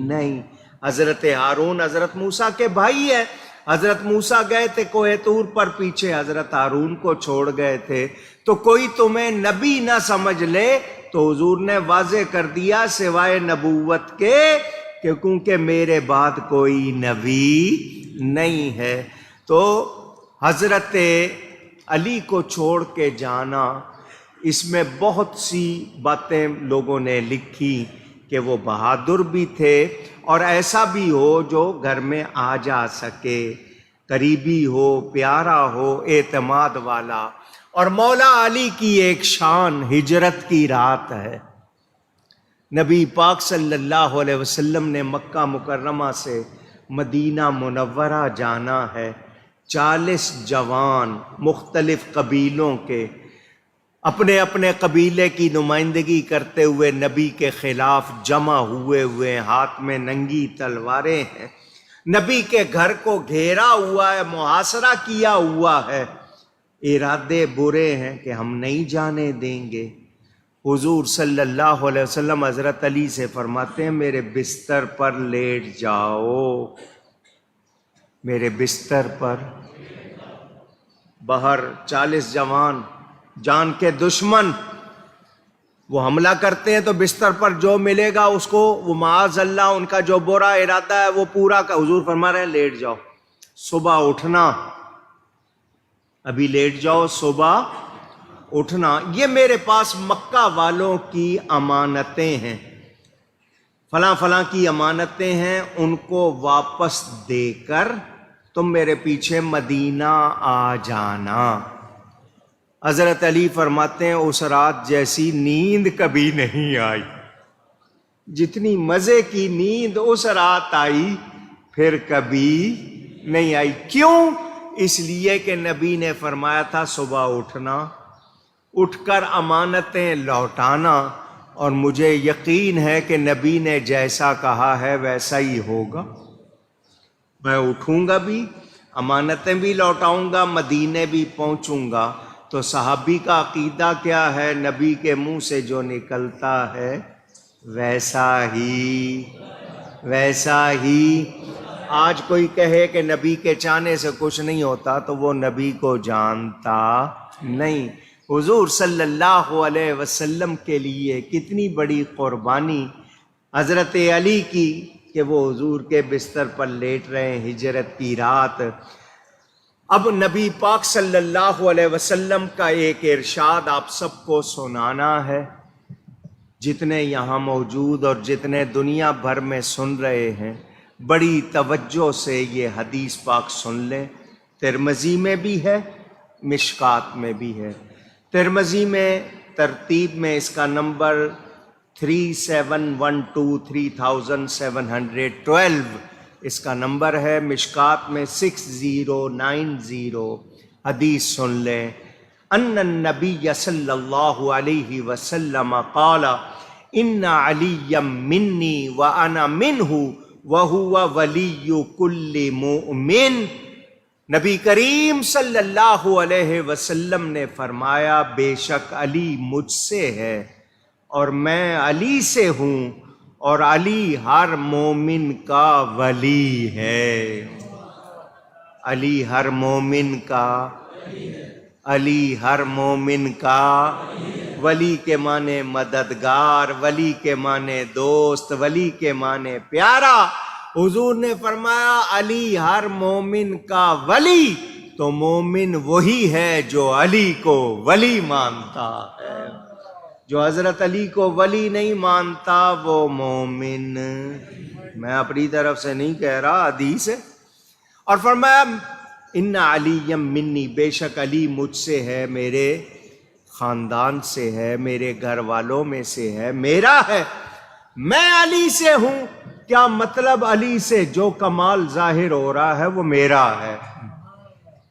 نہیں۔ حضرت ہارون حضرت موسیٰ کے بھائی ہیں۔ حضرت موسیٰ گئے تھے کوہ طور پر، پیچھے حضرت ہارون کو چھوڑ گئے تھے، تو کوئی تمہیں نبی نہ سمجھ لے، تو حضور نے واضح کر دیا سوائے نبوت کے کہ کیونکہ میرے بعد کوئی نبی نہیں ہے۔ تو حضرت علی کو چھوڑ کے جانا، اس میں بہت سی باتیں لوگوں نے لکھی کہ وہ بہادر بھی تھے اور ایسا بھی ہو جو گھر میں آ جا سکے۔ قریبی ہو، پیارا ہو، اعتماد والا. اور مولا علی کی ایک شان ہجرت کی رات ہے. نبی پاک صلی اللہ علیہ وسلم نے مکہ مکرمہ سے مدینہ منورہ جانا ہے. 40 جوان مختلف قبیلوں کے اپنے اپنے قبیلے کی نمائندگی کرتے ہوئے نبی کے خلاف جمع ہوئے ہاتھ میں ننگی تلواریں ہیں. نبی کے گھر کو گھیرا ہوا ہے، محاصرہ کیا ہوا ہے. ارادے برے ہیں کہ ہم نہیں جانے دیں گے. حضور صلی اللہ علیہ وسلم حضرت علی سے فرماتے ہیں میرے بستر پر لیٹ جاؤ، میرے بستر پر. باہر 40 جوان جان کے دشمن وہ حملہ کرتے ہیں تو بستر پر جو ملے گا اس کو وہ معاذ اللہ ان کا جو برا ارادہ ہے وہ پورا کا. حضور فرما رہے ہیں لیٹ جاؤ، صبح اٹھنا، ابھی لیٹ جاؤ، صبح اٹھنا. یہ میرے پاس مکہ والوں کی امانتیں ہیں، فلاں فلاں کی امانتیں ہیں، ان کو واپس دے کر تم میرے پیچھے مدینہ آ جانا. حضرت علی فرماتے ہیں اس رات جیسی نیند کبھی نہیں آئی. جتنی مزے کی نیند اس رات آئی پھر کبھی نہیں آئی. کیوں؟ اس لیے کہ نبی نے فرمایا تھا صبح اٹھنا، اٹھ کر امانتیں لوٹانا. اور مجھے یقین ہے کہ نبی نے جیسا کہا ہے ویسا ہی ہوگا. میں اٹھوں گا بھی، امانتیں بھی لوٹاؤں گا، مدینے بھی پہنچوں گا. تو صحابی کا عقیدہ کیا ہے؟ نبی کے منہ سے جو نکلتا ہے ویسا ہی. آج کوئی کہے کہ نبی کے چاہنے سے کچھ نہیں ہوتا تو وہ نبی کو جانتا نہیں. حضور صلی اللہ علیہ وسلم کے لیے کتنی بڑی قربانی حضرت علی کی کہ وہ حضور کے بستر پر لیٹ رہے ہیں ہجرت کی رات. اب نبی پاک صلی اللہ علیہ وسلم کا ایک ارشاد آپ سب کو سنانا ہے. جتنے یہاں موجود اور جتنے دنیا بھر میں سن رہے ہیں بڑی توجہ سے یہ حدیث پاک سن لیں. ترمذی میں بھی ہے، مشکات میں بھی ہے. ترمذی میں ترتیب میں اس کا نمبر 3712 3712 اس کا نمبر ہے. مشکات میں 6090. حدیث سن لیں. ان النبی صلی اللہ علیہ وسلم قال ان علی منی وانا منہ وہو ولی کل مؤمن. نبی کریم صلی اللہ علیہ وسلم نے فرمایا بے شک علی مجھ سے ہے اور میں علی سے ہوں، اور علی ہر مومن کا ولی ہے. علی ہر مومن کا ولی کے معنی مددگار، ولی کے معنی دوست، ولی کے معنی پیارا. حضور نے فرمایا علی ہر مومن کا ولی، تو مومن وہی ہے جو علی کو ولی مانتا ہے. جو حضرت علی کو ولی نہیں مانتا وہ مومن، میں اپنی طرف سے نہیں کہہ رہا، حدیث ہے. اور فرمایا ان علی منی، بے شک علی مجھ سے ہے، میرے خاندان سے ہے، میرے گھر والوں میں سے ہے، میرا ہے، میں علی سے ہوں. کیا مطلب؟ علی سے جو کمال ظاہر ہو رہا ہے وہ میرا ہے،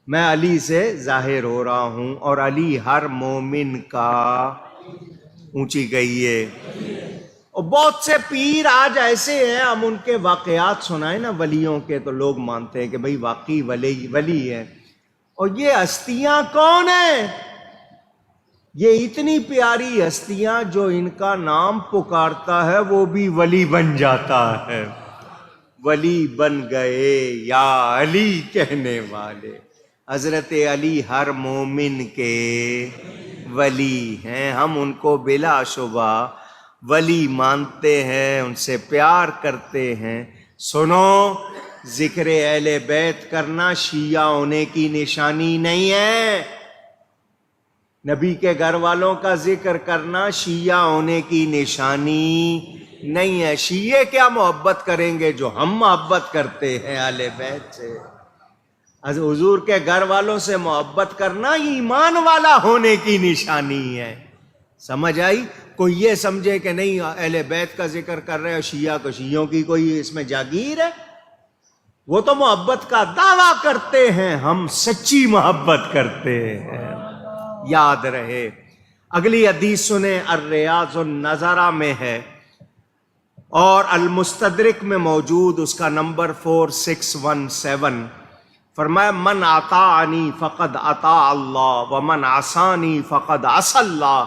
میں علی سے ظاہر ہو رہا ہوں. اور علی ہر مومن کا، اونچی گئی ہے. اور بہت سے پیر آج ایسے ہیں، ہم ان کے واقعات سنائیں نا ولیوں کے تو لوگ مانتے ہیں کہ بھئی واقعی ولی ہے. اور یہ ہستیاں کون ہیں؟ یہ اتنی پیاری ہستیاں جو ان کا نام پکارتا ہے وہ بھی ولی بن جاتا ہے. ولی بن گئے یا علی کہنے والے. حضرت علی ہر مومن کے ولی ہیں. ہم ان کو بلا شبہ ولی مانتے ہیں، ان سے پیار کرتے ہیں. سنو، ذکر اہل بیت کرنا شیعہ ہونے کی نشانی نہیں ہے. نبی کے گھر والوں کا ذکر کرنا شیعہ ہونے کی نشانی نہیں ہے. شیعہ کیا محبت کریں گے جو ہم محبت کرتے ہیں اہل بیت سے. حضور کے گھر والوں سے محبت کرنا ایمان والا ہونے کی نشانی ہے. سمجھ آئی؟ کوئی یہ سمجھے کہ نہیں اہل بیت کا ذکر کر رہے اور شیعہ کو شیعوں کی کوئی اس میں جاگیر ہے. وہ تو محبت کا دعویٰ کرتے ہیں، ہم سچی محبت کرتے ہیں. یاد رہے. اگلی حدیث سنیں، الریاض النظرہ میں ہے اور المستدرک میں موجود، اس کا نمبر 4617. فرمایا من اطاعنی فقد اطاع اللہ ومن عصانی فقد عصى اللہ.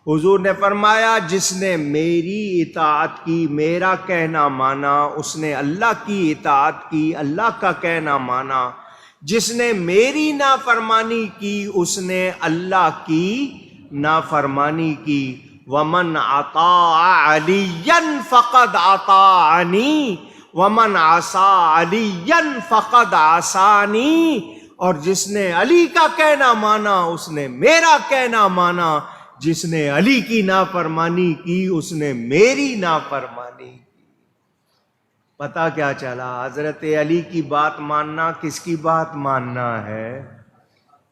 حضور نے فرمایا جس نے میری اطاعت کی، میرا کہنا مانا، اس نے اللہ کی اطاعت کی، اللہ کا کہنا مانا. جس نے میری نافرمانی کی، اس نے اللہ کی نافرمانی کی. ومن اطاع علیا فقد اطاعنی ومن عصا علیا فقد عصانی. اور جس نے علی کا کہنا مانا اس نے میرا کہنا مانا، جس نے علی کی نافرمانی کی اس نے میری نافرمانی کی. پتہ کیا چلا؟ حضرت علی کی بات ماننا کس کی بات ماننا ہے؟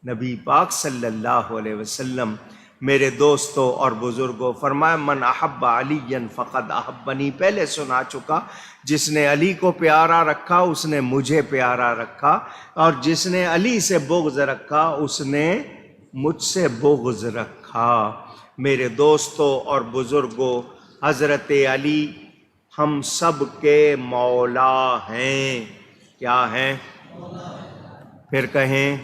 نبی پاک صلی اللہ علیہ وسلم. میرے دوستوں اور بزرگوں، فرمایا من احب علی فقد احبنی. پہلے سنا چکا، جس نے علی کو پیارا رکھا اس نے مجھے پیارا رکھا، اور جس نے علی سے بغض رکھا اس نے مجھ سے بغض رکھا. میرے دوستوں اور بزرگوں، حضرت علی ہم سب کے مولا ہیں. کیا ہیں؟ پھر کہیں.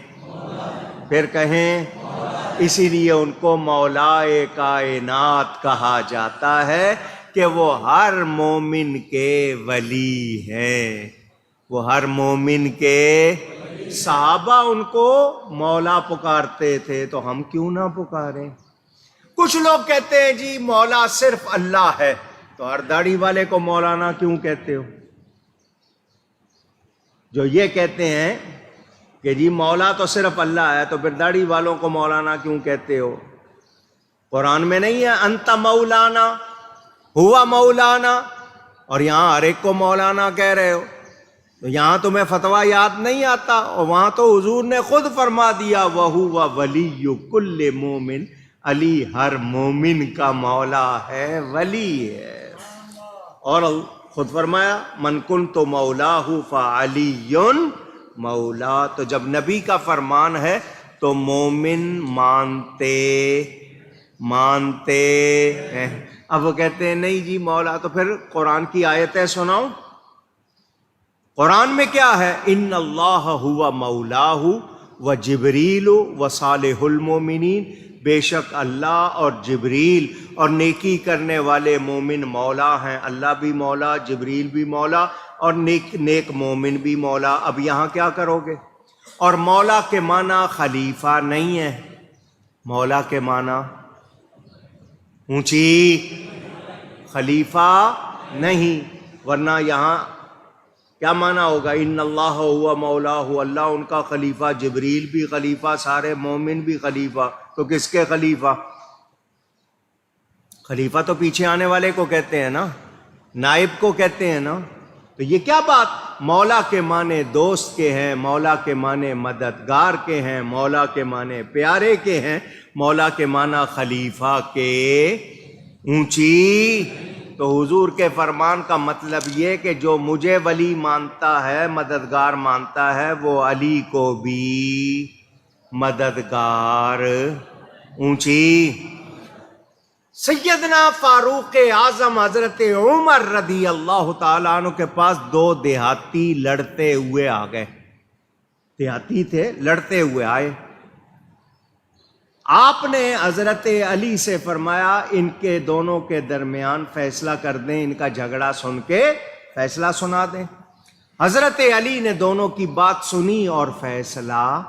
اسی لیے ان کو مولا کائنات کہا جاتا ہے کہ وہ ہر مومن کے ولی ہیں. وہ ہر مومن کے صحابہ ان کو مولا پکارتے تھے، تو ہم کیوں نہ پکاریں؟ کچھ لوگ کہتے ہیں جی مولا صرف اللہ ہے، تو ہر داڑھی والے کو مولانا کیوں کہتے ہو؟ جو یہ کہتے ہیں کہ جی مولا تو صرف اللہ ہے، تو پھر داڑھی والوں کو مولانا کیوں کہتے ہو؟ قرآن میں نہیں ہے انت مولانا ہوا مولانا، اور یہاں ہر ایک کو مولانا کہہ رہے ہو. تو یہاں تمہیں فتویٰ یاد نہیں آتا، اور وہاں تو حضور نے خود فرما دیا وَهُوَ وَلِيُّ كُلِّ مُؤْمِنٍ. علی ہر مومن کا مولا ہے، ولی ہے. اور خود فرمایا من کنت مولاه فعلی مولا. تو جب نبی کا فرمان ہے تو مومن مانتے ہیں. اب وہ کہتے ہیں نہیں جی مولا، تو پھر قرآن کی آیتیں سناؤ. قرآن میں کیا ہے؟ ان اللہ ہوا مولاہ و جبریل و صالح المومنین. بے شک اللہ اور جبریل اور نیکی کرنے والے مومن مولا ہیں. اللہ بھی مولا، جبریل بھی مولا، اور نیک مومن بھی مولا. اب یہاں کیا کرو گے؟ اور مولا کے معنی خلیفہ نہیں ہے. مولا کے معنی اونچی خلیفہ نہیں، ورنہ یہاں کیا معنی ہوگا؟ ان اللہ ہوا مولا، اللہ ان کا خلیفہ، جبریل بھی خلیفہ، سارے مومن بھی خلیفہ. تو کس کے خلیفہ؟ خلیفہ تو پیچھے آنے والے کو کہتے ہیں نا، نائب کو کہتے ہیں نا. تو یہ کیا بات؟ مولا کے معنی دوست کے ہیں، مولا کے معنی مددگار کے ہیں، مولا کے معنی پیارے کے ہیں، مولا کے معنی خلیفہ کے اونچی. تو حضور کے فرمان کا مطلب یہ کہ جو مجھے ولی مانتا ہے، مددگار مانتا ہے، وہ علی کو بھی مددگار اونچی. سیدنا فاروق اعظم حضرت عمر رضی اللہ تعالیٰ عنہ کے پاس دو دیہاتی لڑتے ہوئے آ گئے. دیہاتی تھے، لڑتے ہوئے آئے. آپ نے حضرت علی سے فرمایا ان کے دونوں کے درمیان فیصلہ کر دیں، ان کا جھگڑا سن کے فیصلہ سنا دیں. حضرت علی نے دونوں کی بات سنی اور فیصلہ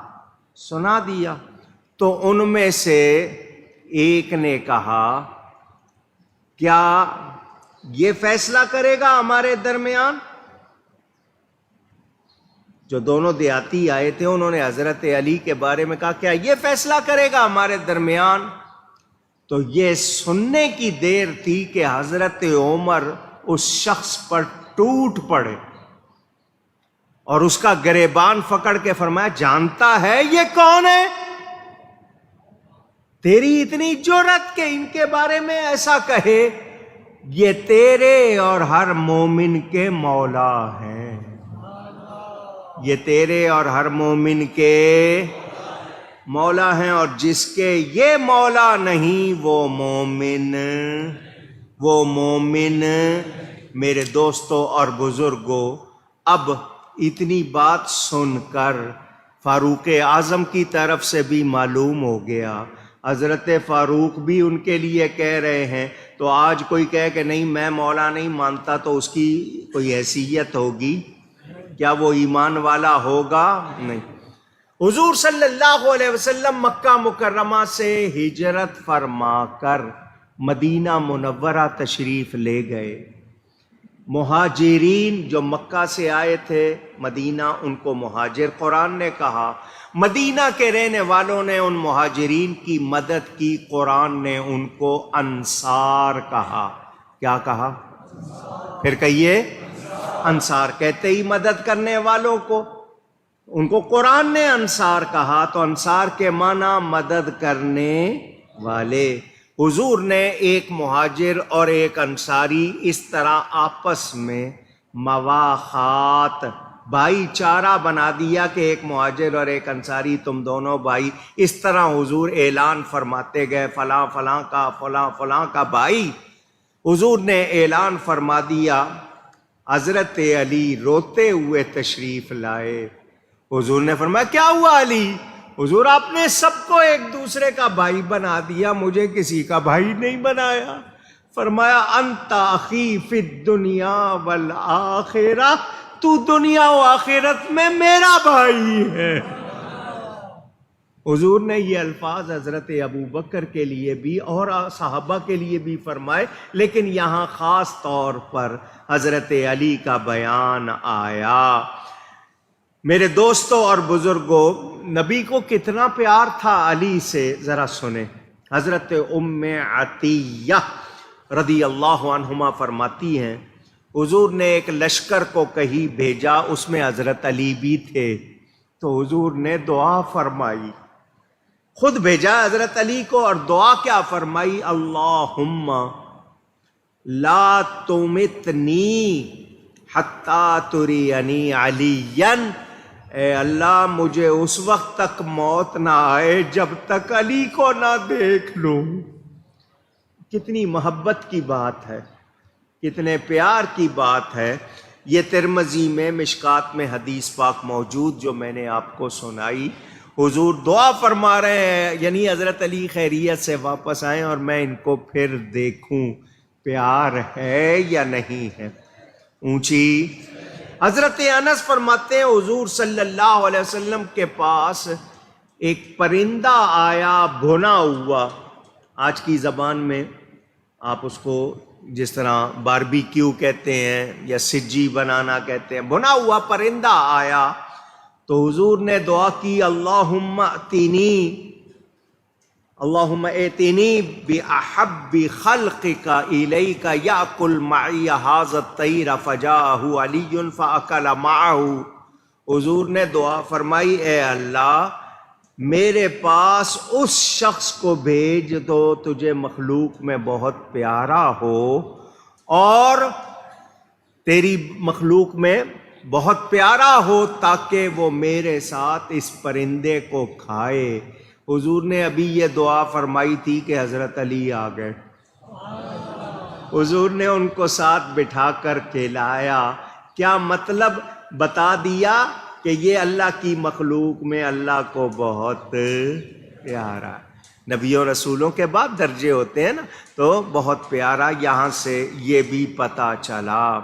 سنا دیا. تو ان میں سے ایک نے کہا کیا یہ فیصلہ کرے گا ہمارے درمیان؟ جو دونوں دیہاتی آئے تھے انہوں نے حضرت علی کے بارے میں کہا کیا یہ فیصلہ کرے گا ہمارے درمیان؟ تو یہ سننے کی دیر تھی کہ حضرت عمر اس شخص پر ٹوٹ پڑے اور اس کا گریبان پکڑ کے فرمایا جانتا ہے یہ کون ہے؟ تیری اتنی جرأت کہ ان کے بارے میں ایسا کہے؟ یہ تیرے اور ہر مومن کے مولا ہیں، یہ تیرے اور ہر مومن کے مولا ہیں، اور جس کے یہ مولا نہیں وہ مومن۔ میرے دوستوں اور بزرگوں، اب اتنی بات سن کر فاروق اعظم کی طرف سے بھی معلوم ہو گیا، حضرت فاروق بھی ان کے لیے کہہ رہے ہیں، تو آج کوئی کہے کہ نہیں میں مولا نہیں مانتا تو اس کی کوئی حیثیت ہوگی؟ کیا وہ ایمان والا ہوگا؟ نہیں۔ حضور صلی اللہ علیہ وسلم مکہ مکرمہ سے ہجرت فرما کر مدینہ منورہ تشریف لے گئے۔ مہاجرین جو مکہ سے آئے تھے مدینہ، ان کو مہاجر قرآن نے کہا۔ مدینہ کے رہنے والوں نے ان مہاجرین کی مدد کی، قرآن نے ان کو انصار کہا۔ کیا کہا؟ پھر کہیے انصار۔ کہتے ہی مدد کرنے والوں کو، ان کو قرآن نے انصار کہا، تو انصار کے معنی مدد کرنے والے۔ حضور نے ایک مہاجر اور ایک انصاری اس طرح آپس میں مواخات، بھائی چارہ بنا دیا کہ ایک مہاجر اور ایک انصاری تم دونوں بھائی۔ اس طرح حضور اعلان فرماتے گئے، فلاں فلاں کا فلاں فلاں کا بھائی۔ حضور نے اعلان فرما دیا، حضرت علی روتے ہوئے تشریف لائے۔ حضور نے فرمایا کیا ہوا علی؟ حضور آپ نے سب کو ایک دوسرے کا بھائی بنا دیا، مجھے کسی کا بھائی نہیں بنایا۔ فرمایا انت اخی فی الدنیا والآخرہ، تو دنیا و آخرت میں میرا بھائی ہے۔ حضور نے یہ الفاظ حضرت ابو بکر کے لیے بھی اور صحابہ کے لیے بھی فرمائے، لیکن یہاں خاص طور پر حضرت علی کا بیان آیا۔ میرے دوستوں اور بزرگوں، نبی کو کتنا پیار تھا علی سے، ذرا سنیں۔ حضرت ام عطیہ رضی اللہ عنہما فرماتی ہیں، حضور نے ایک لشکر کو کہیں بھیجا، اس میں حضرت علی بھی تھے، تو حضور نے دعا فرمائی، خود بھیجا حضرت علی کو، اور دعا کیا فرمائی؟ اللہم لا تمتنی حتی ترینی علیٰ، اے اللہ مجھے اس وقت تک موت نہ آئے جب تک علی کو نہ دیکھ لوں۔ کتنی محبت کی بات ہے، کتنے پیار کی بات ہے۔ یہ ترمذی میں مشکات میں حدیث پاک موجود جو میں نے آپ کو سنائی، حضور دعا فرما رہے ہیں، یعنی حضرت علی خیریت سے واپس آئیں اور میں ان کو پھر دیکھوں، پیار ہے یا نہیں ہے۔ اونچی حضرت انس فرماتے ہیں حضور صلی اللہ علیہ وسلم کے پاس ایک پرندہ آیا بھنا ہوا، آج کی زبان میں آپ اس کو جس طرح باربی کیو کہتے ہیں یا سجی بنانا کہتے ہیں، بھنا ہوا پرندہ آیا، تو حضور نے دعا کی اللہم ائتنی بأحب خلقک الیک یأکل معی ھذا الطیر فجاءہ علی فأکل معہ۔ حضور نے دعا فرمائی، اے اللہ میرے پاس اس شخص کو بھیج دو تجھے مخلوق میں بہت پیارا ہو اور تیری مخلوق میں بہت پیارا ہو، تاکہ وہ میرے ساتھ اس پرندے کو کھائے۔ حضور نے ابھی یہ دعا فرمائی تھی کہ حضرت علی آ گئے، حضور نے ان کو ساتھ بٹھا کر کھلایا۔ کیا مطلب بتا دیا کہ یہ اللہ کی مخلوق میں اللہ کو بہت پیارا۔ نبیوں رسولوں کے بعد درجے ہوتے ہیں نا، تو بہت پیارا، یہاں سے یہ بھی پتہ چلا۔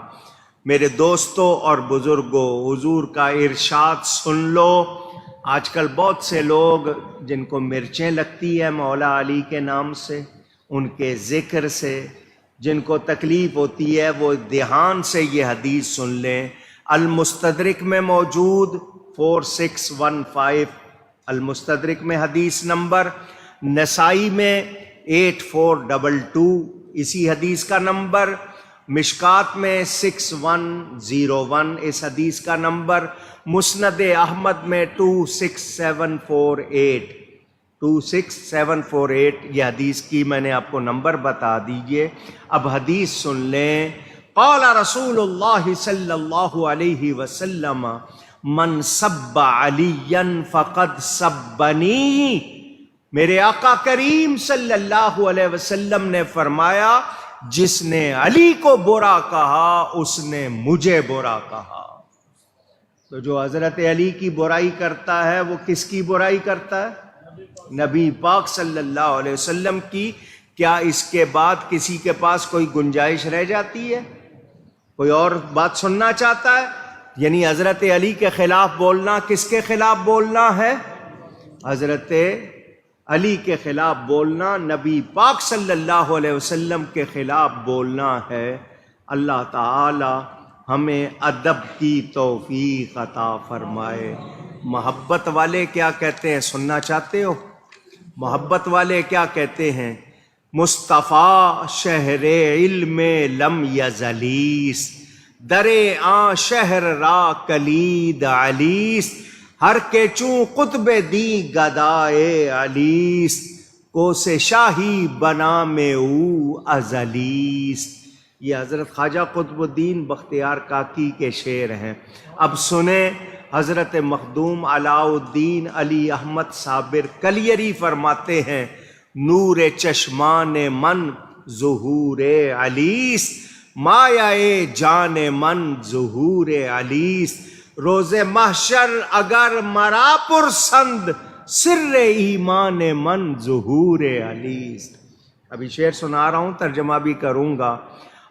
میرے دوستوں اور بزرگوں، حضور کا ارشاد سن لو۔ آج کل بہت سے لوگ جن کو مرچیں لگتی ہے مولا علی کے نام سے، ان کے ذکر سے، جن کو تکلیف ہوتی ہے وہ دھیان سے یہ حدیث سن لیں۔ المستدرک میں موجود 4615، المستدرک میں حدیث نمبر، نسائی میں 8422 اسی حدیث کا نمبر، مشکات میں 6101 اس حدیث کا نمبر، مسند احمد میں 26748 یہ حدیث کی میں نے آپ کو نمبر بتا دیجئے۔ اب حدیث سن لیں۔ قال رسول اللہ صلی اللہ علیہ وسلم من سب علیا فقد سبنی، میرے آقا کریم صلی اللہ علیہ وسلم نے فرمایا جس نے علی کو برا کہا اس نے مجھے برا کہا۔ تو جو حضرت علی کی برائی کرتا ہے وہ کس کی برائی کرتا ہے؟ نبی پاک صلی اللہ علیہ وسلم کی۔ کیا اس کے بعد کسی کے پاس کوئی گنجائش رہ جاتی ہے؟ کوئی اور بات سننا چاہتا ہے؟ یعنی حضرت علی کے خلاف بولنا کس کے خلاف بولنا ہے؟ حضرت علی کے خلاف بولنا نبی پاک صلی اللہ علیہ وسلم کے خلاف بولنا ہے۔ اللہ تعالی ہمیں ادب کی توفیق عطا فرمائے۔ محبت والے کیا کہتے ہیں، سننا چاہتے ہو؟ محبت والے کیا کہتے ہیں؟ مصطفیٰ شہر علم لم یزلیس، در آن شہر را کلید علیس، ہر کے چوں قطب دی گدائے علیس، کو سے شاہی بنا میں او ازلیس۔ یہ حضرت خواجہ قطب الدین بختیار کاکی کے شعر ہیں۔ اب سنیں حضرت مخدوم علاء الدین علی احمد صابر کلیری فرماتے ہیں، نور چشمان من ظہور علیس، مایا جان من ظہور علیس، روز محشر اگر مرا پرسند، سر ایمان من ظہور علیس۔ ابھی شعر سنا رہا ہوں، ترجمہ بھی کروں گا۔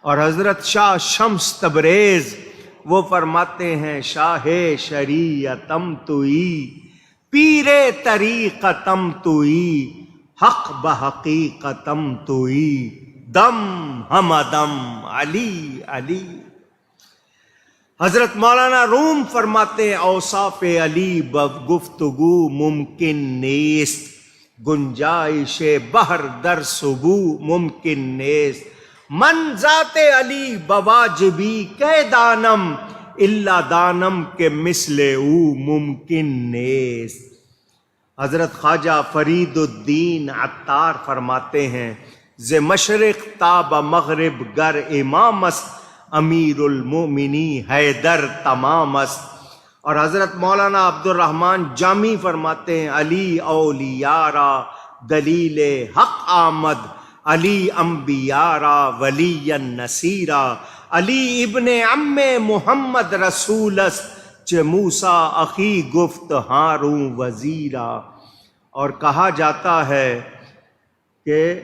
اور حضرت شاہ شمس تبریز وہ فرماتے ہیں، شاہ شریعتم توئی، پیر طریقتم توئی، حق بحقیقتم توئی، دم ہم دم علی علی۔ حضرت مولانا روم فرماتے ہیں، اوصاف علی گفتگو ممکن نیست، گنجائش بحر در سبو ممکن نیست، من ذات علی بواجبی کہ دانم، الا دانم کے مثل او ممکن نیست۔ حضرت خواجہ فرید الدین عطار فرماتے ہیں، ز مشرق تاب مغرب گر امام است، امیر المومنی حیدر تمام است۔ اور حضرت مولانا عبد الرحمن جامی فرماتے ہیں، علی اولیاء را دلیل حق آمد، علی انبیاء را ولی نصیرا، علی ابن عم محمد رسول است، چہ موسیٰ اخی گفت ہاروں وزیرا۔ اور کہا جاتا ہے کہ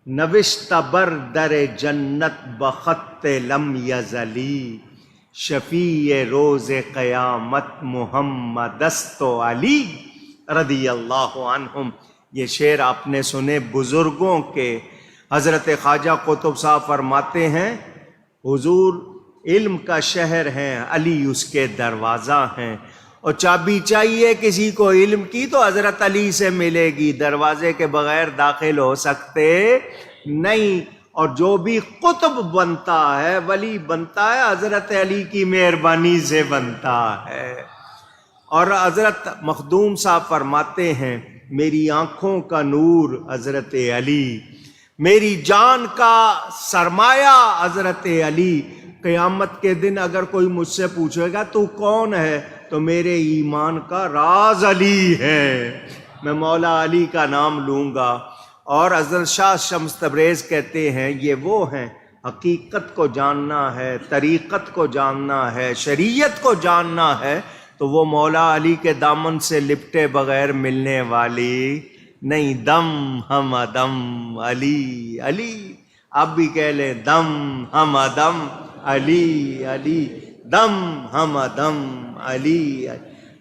نوشت بر در جنت بخط لم یزلی، شفیع روز قیامت محمد است و علی رضی اللہ عنہم۔ یہ شعر آپ نے سنے بزرگوں کے۔ حضرت خواجہ قطب صاحب فرماتے ہیں، حضور علم کا شہر ہیں، علی اس کے دروازہ ہیں، اور چابی چاہیے کسی کو علم کی تو حضرت علی سے ملے گی، دروازے کے بغیر داخل ہو سکتے نہیں۔ اور جو بھی قطب بنتا ہے، ولی بنتا ہے، حضرت علی کی مہربانی سے بنتا ہے۔ اور حضرت مخدوم صاحب فرماتے ہیں، میری آنکھوں کا نور حضرت علی، میری جان کا سرمایہ حضرت علی۔ قیامت کے دن اگر کوئی مجھ سے پوچھے گا تو کون ہے، تو میرے ایمان کا راز علی ہے، میں مولا علی کا نام لوں گا۔ اور حضرت شاہ شمس تبریز کہتے ہیں، یہ وہ ہیں حقیقت کو جاننا ہے، طریقت کو جاننا ہے، شریعت کو جاننا ہے، تو وہ مولا علی کے دامن سے لپٹے بغیر ملنے والی نہیں۔ دم ہم دم علی علی، آپ بھی کہہ لیں، دم ہم دم علی علی، دم ہم دم علی۔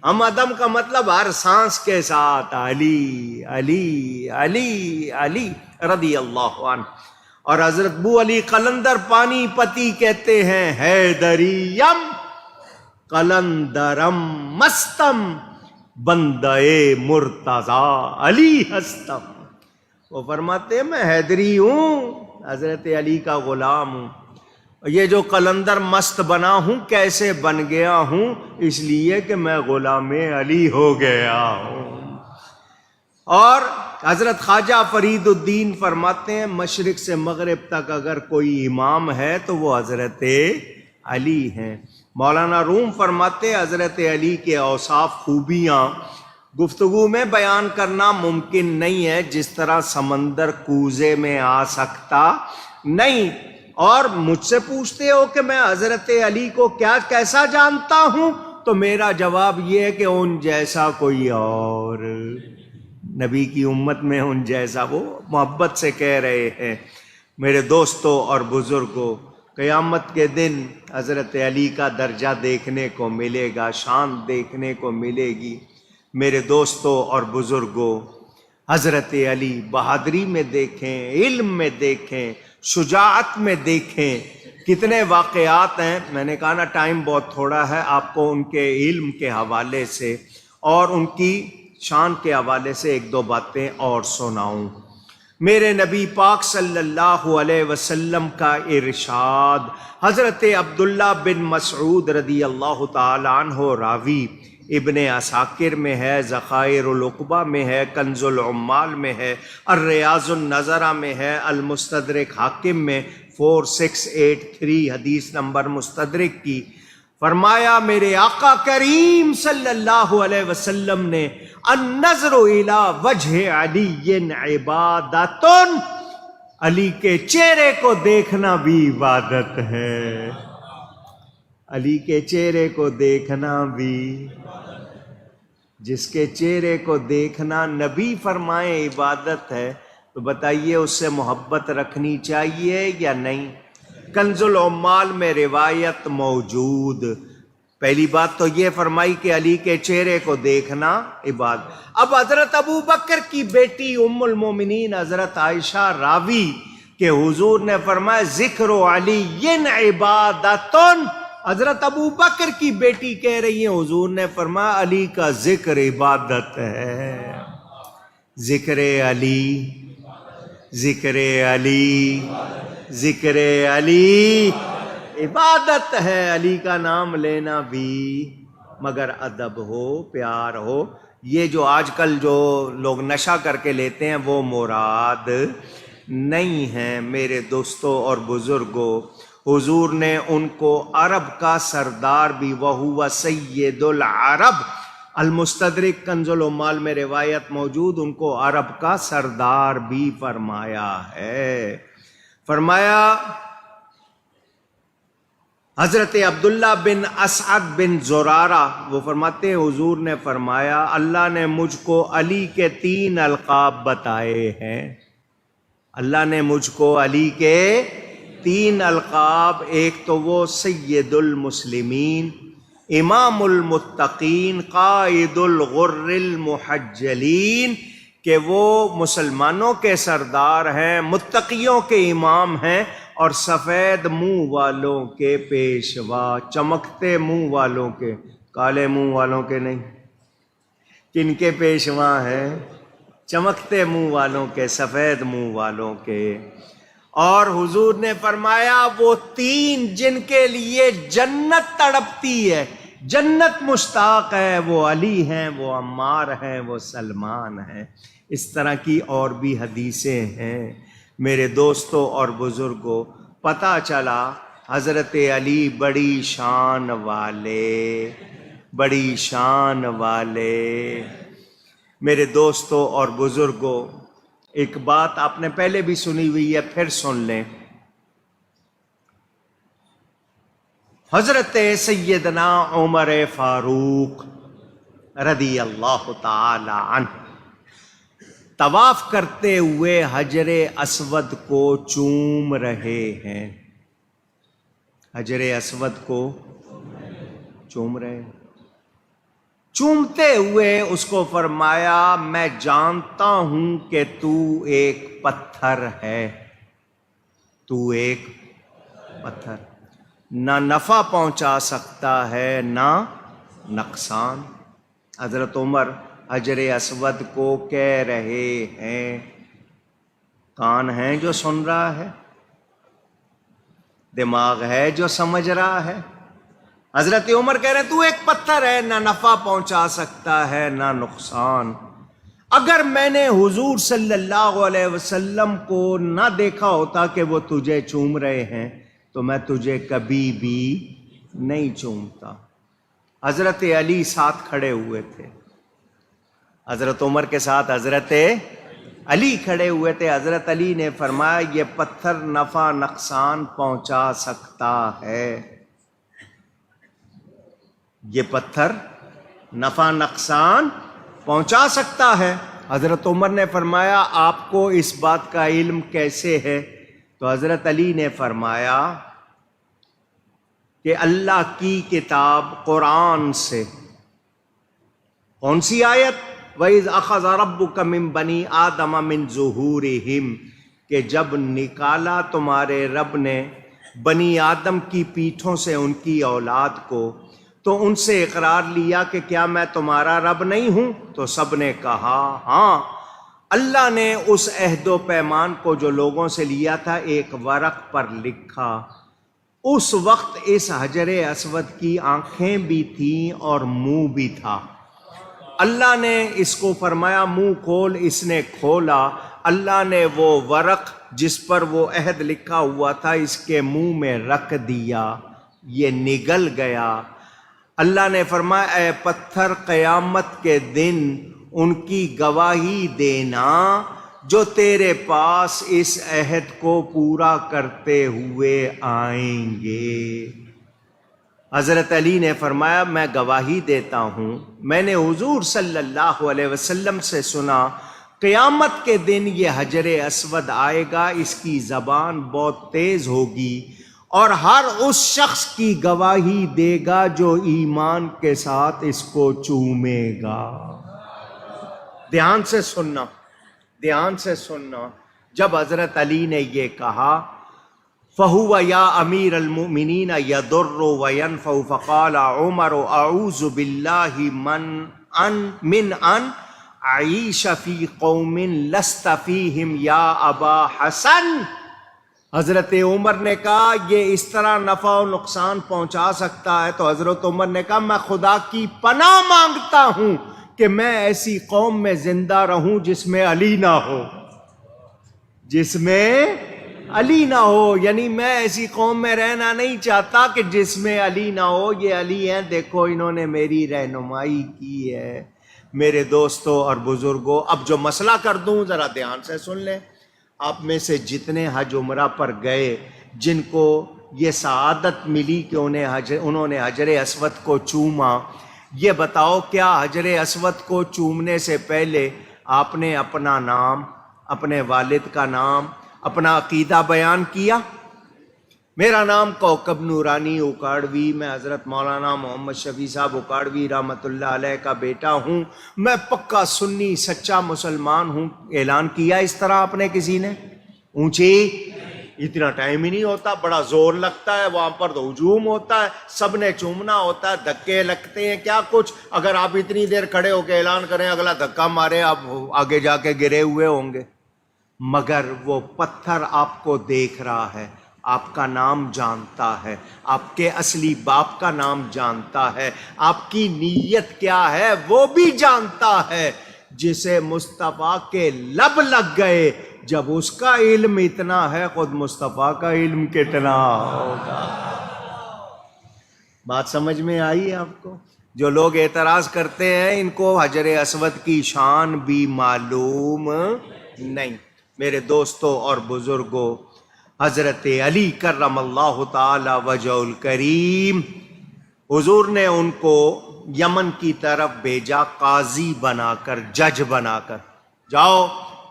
ہم دم کا مطلب ہر سانس کے ساتھ علی علی علی علی رضی اللہ عنہ۔ اور حضرت بو علی قلندر پانی پتی کہتے ہیں، حیدریم قلندرم مستم، بندے مرتضی علی ہستم۔ وہ فرماتے ہیں، میں حیدری ہوں، حضرت علی کا غلام ہوں۔ یہ جو قلندر مست بنا ہوں کیسے بن گیا ہوں؟ اس لیے کہ میں غلام علی ہو گیا ہوں۔ اور حضرت خواجہ فرید الدین فرماتے ہیں مشرق سے مغرب تک اگر کوئی امام ہے تو وہ حضرت علی ہیں۔ مولانا روم فرماتے ہیں حضرت علی کے اوصاف خوبیاں گفتگو میں بیان کرنا ممکن نہیں ہے، جس طرح سمندر کوزے میں آ سکتا نہیں۔ اور مجھ سے پوچھتے ہو کہ میں حضرت علی کو کیسا جانتا ہوں، تو میرا جواب یہ ہے کہ ان جیسا کوئی اور نبی کی امت میں ان جیسا، وہ محبت سے کہہ رہے ہیں۔ میرے دوستوں اور بزرگوں، قیامت کے دن حضرت علی کا درجہ دیکھنے کو ملے گا، شان دیکھنے کو ملے گی۔ میرے دوستوں اور بزرگوں، حضرت علی بہادری میں دیکھیں، علم میں دیکھیں، شجاعت میں دیکھیں، کتنے واقعات ہیں۔ میں نے کہا نا ٹائم بہت تھوڑا ہے، آپ کو ان کے علم کے حوالے سے اور ان کی شان کے حوالے سے ایک دو باتیں اور سناؤں۔ میرے نبی پاک صلی اللہ علیہ وسلم کا ارشاد، حضرت عبداللہ بن مسعود رضی اللہ تعالی عنہ راوی، ابن عساکر میں ہے، ذخائر العقبہ میں ہے، کنز العمال میں ہے، الریاض النظرہ میں ہے، المستدرک حاکم میں 4683 حدیث نمبر مستدرک کی، فرمایا میرے آقا کریم صلی اللہ علیہ وسلم نے النظر الی وجہ علی عبادۃ، علی کے چہرے کو دیکھنا بھی عبادت ہے، علی کے چہرے کو دیکھنا بھی، جس کے چہرے کو دیکھنا نبی فرمائے عبادت ہے، تو بتائیے اس سے محبت رکھنی چاہیے یا نہیں؟ کنز العمال میں روایت موجود، پہلی بات تو یہ فرمائی کہ علی کے چہرے کو دیکھنا عبادت۔ اب حضرت ابو بکر کی بیٹی ام المومنین حضرت عائشہ راوی کہ حضور نے فرمایا ذکر علی عبادۃ، حضرت ابو بکر کی بیٹی کہہ رہی ہیں حضور نے فرمایا علی کا ذکر عبادت ہے۔ ذکر علی، ذکر علی، ذکر علی عبادت ہے، علی کا نام لینا بھی، مگر ادب ہو، پیار ہو۔ یہ جو آج کل جو لوگ نشہ کر کے لیتے ہیں وہ مراد نہیں ہے۔ میرے دوستوں اور بزرگوں، حضور نے ان کو عرب کا سردار بھی، وَهُوَ سَيِّدُ الْعَرَبِ، المستدرک کنز العمال میں روایت موجود، ان کو عرب کا سردار بھی فرمایا ہے۔ فرمایا حضرت عبداللہ بن اسعد بن زرارہ وہ فرماتے ہیں حضور نے فرمایا اللہ نے مجھ کو علی کے 3 القاب بتائے ہیں، اللہ نے مجھ کو علی کے 3 القاب، ایک تو وہ سید المسلمین، امام المتقین، قائد الغر المحجلین، کہ وہ مسلمانوں کے سردار ہیں، متقیوں کے امام ہیں، اور سفید منہ والوں کے پیشوا، چمکتے منہ والوں کے، کالے منہ والوں کے نہیں۔ کن کے پیشوا ہیں؟ چمکتے منہ والوں کے، سفید منہ والوں کے۔ اور حضور نے فرمایا وہ 3 جن کے لیے جنت تڑپتی ہے، جنت مشتاق ہے، وہ علی ہیں، وہ عمار ہیں، وہ سلمان ہیں۔ اس طرح کی اور بھی حدیثیں ہیں۔ میرے دوستوں اور بزرگوں، پتہ چلا حضرت علی بڑی شان والے، بڑی شان والے۔ میرے دوستوں اور بزرگوں، ایک بات آپ نے پہلے بھی سنی ہوئی ہے، پھر سن لیں۔ حضرت سیدنا عمر فاروق رضی اللہ تعالی عنہ طواف کرتے ہوئے حجر اسود کو چوم رہے ہیں، حجر اسود کو چوم رہے ہیں، چومتے ہوئے اس کو فرمایا میں جانتا ہوں کہ تو ایک پتھر ہے، تو ایک پتھر، نہ نفع پہنچا سکتا ہے نہ نقصان۔ حضرت عمر حجر اسود کو کہہ رہے ہیں، کان ہیں جو سن رہا ہے؟ دماغ ہے جو سمجھ رہا ہے؟ حضرت عمر کہہ رہے ہیں تو ایک پتھر ہے، نہ نفع پہنچا سکتا ہے نہ نقصان۔ اگر میں نے حضور صلی اللہ علیہ وسلم کو نہ دیکھا ہوتا کہ وہ تجھے چوم رہے ہیں تو میں تجھے کبھی بھی نہیں چومتا۔ حضرت علی ساتھ کھڑے ہوئے تھے، حضرت عمر کے ساتھ حضرت علی کھڑے ہوئے تھے۔ حضرت علی نے فرمایا یہ پتھر نفع نقصان پہنچا سکتا ہے، یہ پتھر نفع نقصان پہنچا سکتا ہے۔ حضرت عمر نے فرمایا آپ کو اس بات کا علم کیسے ہے؟ تو حضرت علی نے فرمایا کہ اللہ کی کتاب قرآن سے۔ کون سی آیت؟ وَإِذْ أَخَذَ رَبُّكَ مِن بَنِي آدَمَ مِن ظُهُورِهِمْ، کہ جب نکالا تمہارے رب نے بنی آدم کی پیٹھوں سے ان کی اولاد کو، تو ان سے اقرار لیا کہ کیا میں تمہارا رب نہیں ہوں؟ تو سب نے کہا ہاں۔ اللہ نے اس عہد و پیمان کو جو لوگوں سے لیا تھا ایک ورق پر لکھا۔ اس وقت اس حجر اسود کی آنکھیں بھی تھیں اور منہ بھی تھا۔ اللہ نے اس کو فرمایا منہ کھول، اس نے کھولا۔ اللہ نے وہ ورق جس پر وہ عہد لکھا ہوا تھا اس کے منہ میں رکھ دیا، یہ نگل گیا۔ اللہ نے فرمایا اے پتھر قیامت کے دن ان کی گواہی دینا جو تیرے پاس اس عہد کو پورا کرتے ہوئے آئیں گے۔ حضرت علی نے فرمایا میں گواہی دیتا ہوں، میں نے حضور صلی اللہ علیہ وسلم سے سنا قیامت کے دن یہ حجر اسود آئے گا، اس کی زبان بہت تیز ہوگی اور ہر اس شخص کی گواہی دے گا جو ایمان کے ساتھ اس کو چومے گا۔ دھیان سے سننا، دھیان سے سننا۔ جب حضرت علی نے یہ کہا فَهُوَ يَا أَمِيرَ الْمُؤْمِنِينَ يَضُرُّ وَيَنْفَعُ فَقَالَ عُمَرُ أَعُوذُ بِاللَّهِ مِنْ أَنْ أَعِيشَ فِي قَوْمٍ لَسْتَ فِيهِمْ يَا أَبَا حسن۔ حضرت عمر نے کہا یہ اس طرح نفع و نقصان پہنچا سکتا ہے، تو حضرت عمر نے کہا میں خدا کی پناہ مانگتا ہوں کہ میں ایسی قوم میں زندہ رہوں جس میں علی نہ ہو، جس میں علی نہ ہو۔ یعنی میں ایسی قوم میں رہنا نہیں چاہتا کہ جس میں علی نہ ہو۔ یہ علی ہیں، دیکھو انہوں نے میری رہنمائی کی ہے۔ میرے دوستوں اور بزرگوں، اب جو مسئلہ کر دوں ذرا دھیان سے سن لیں۔ آپ میں سے جتنے حج عمرہ پر گئے جن کو یہ سعادت ملی کہ انہوں نے حجر اسود کو چوما، یہ بتاؤ کیا حجر اسود کو چومنے سے پہلے آپ نے اپنا نام، اپنے والد کا نام، اپنا عقیدہ بیان کیا؟ میرا نام کوکب نورانی اکاڑوی، میں حضرت مولانا محمد شفیع صاحب اکاڑوی رحمۃ اللہ علیہ کا بیٹا ہوں، میں پکا سنی سچا مسلمان ہوں، اعلان کیا اس طرح آپ نے کسی نے؟ اونچی اتنا ٹائم ہی نہیں ہوتا، بڑا زور لگتا ہے، وہاں پر تو ہجوم ہوتا ہے، سب نے چومنا ہوتا ہے، دھکے لگتے ہیں، کیا کچھ۔ اگر آپ اتنی دیر کھڑے ہو کے اعلان کریں اگلا دھکا مارے آپ آگے جا کے گرے ہوئے ہوں گے۔ مگر وہ پتھر آپ کو دیکھ رہا ہے، آپ کا نام جانتا ہے، آپ کے اصلی باپ کا نام جانتا ہے، آپ کی نیت کیا ہے وہ بھی جانتا ہے۔ جسے مصطفیٰ کے لب لگ گئے، جب اس کا علم اتنا ہے خود مصطفیٰ کا علم کتنا ہوگا۔ بات سمجھ میں آئی آپ کو؟ جو لوگ اعتراض کرتے ہیں ان کو حجر اسود کی شان بھی معلوم نہیں۔ میرے دوستوں اور بزرگوں، حضرت علی کرم اللہ تعالی وجہ الکریم، حضور نے ان کو یمن کی طرف بھیجا قاضی بنا کر، جج بنا کر، جاؤ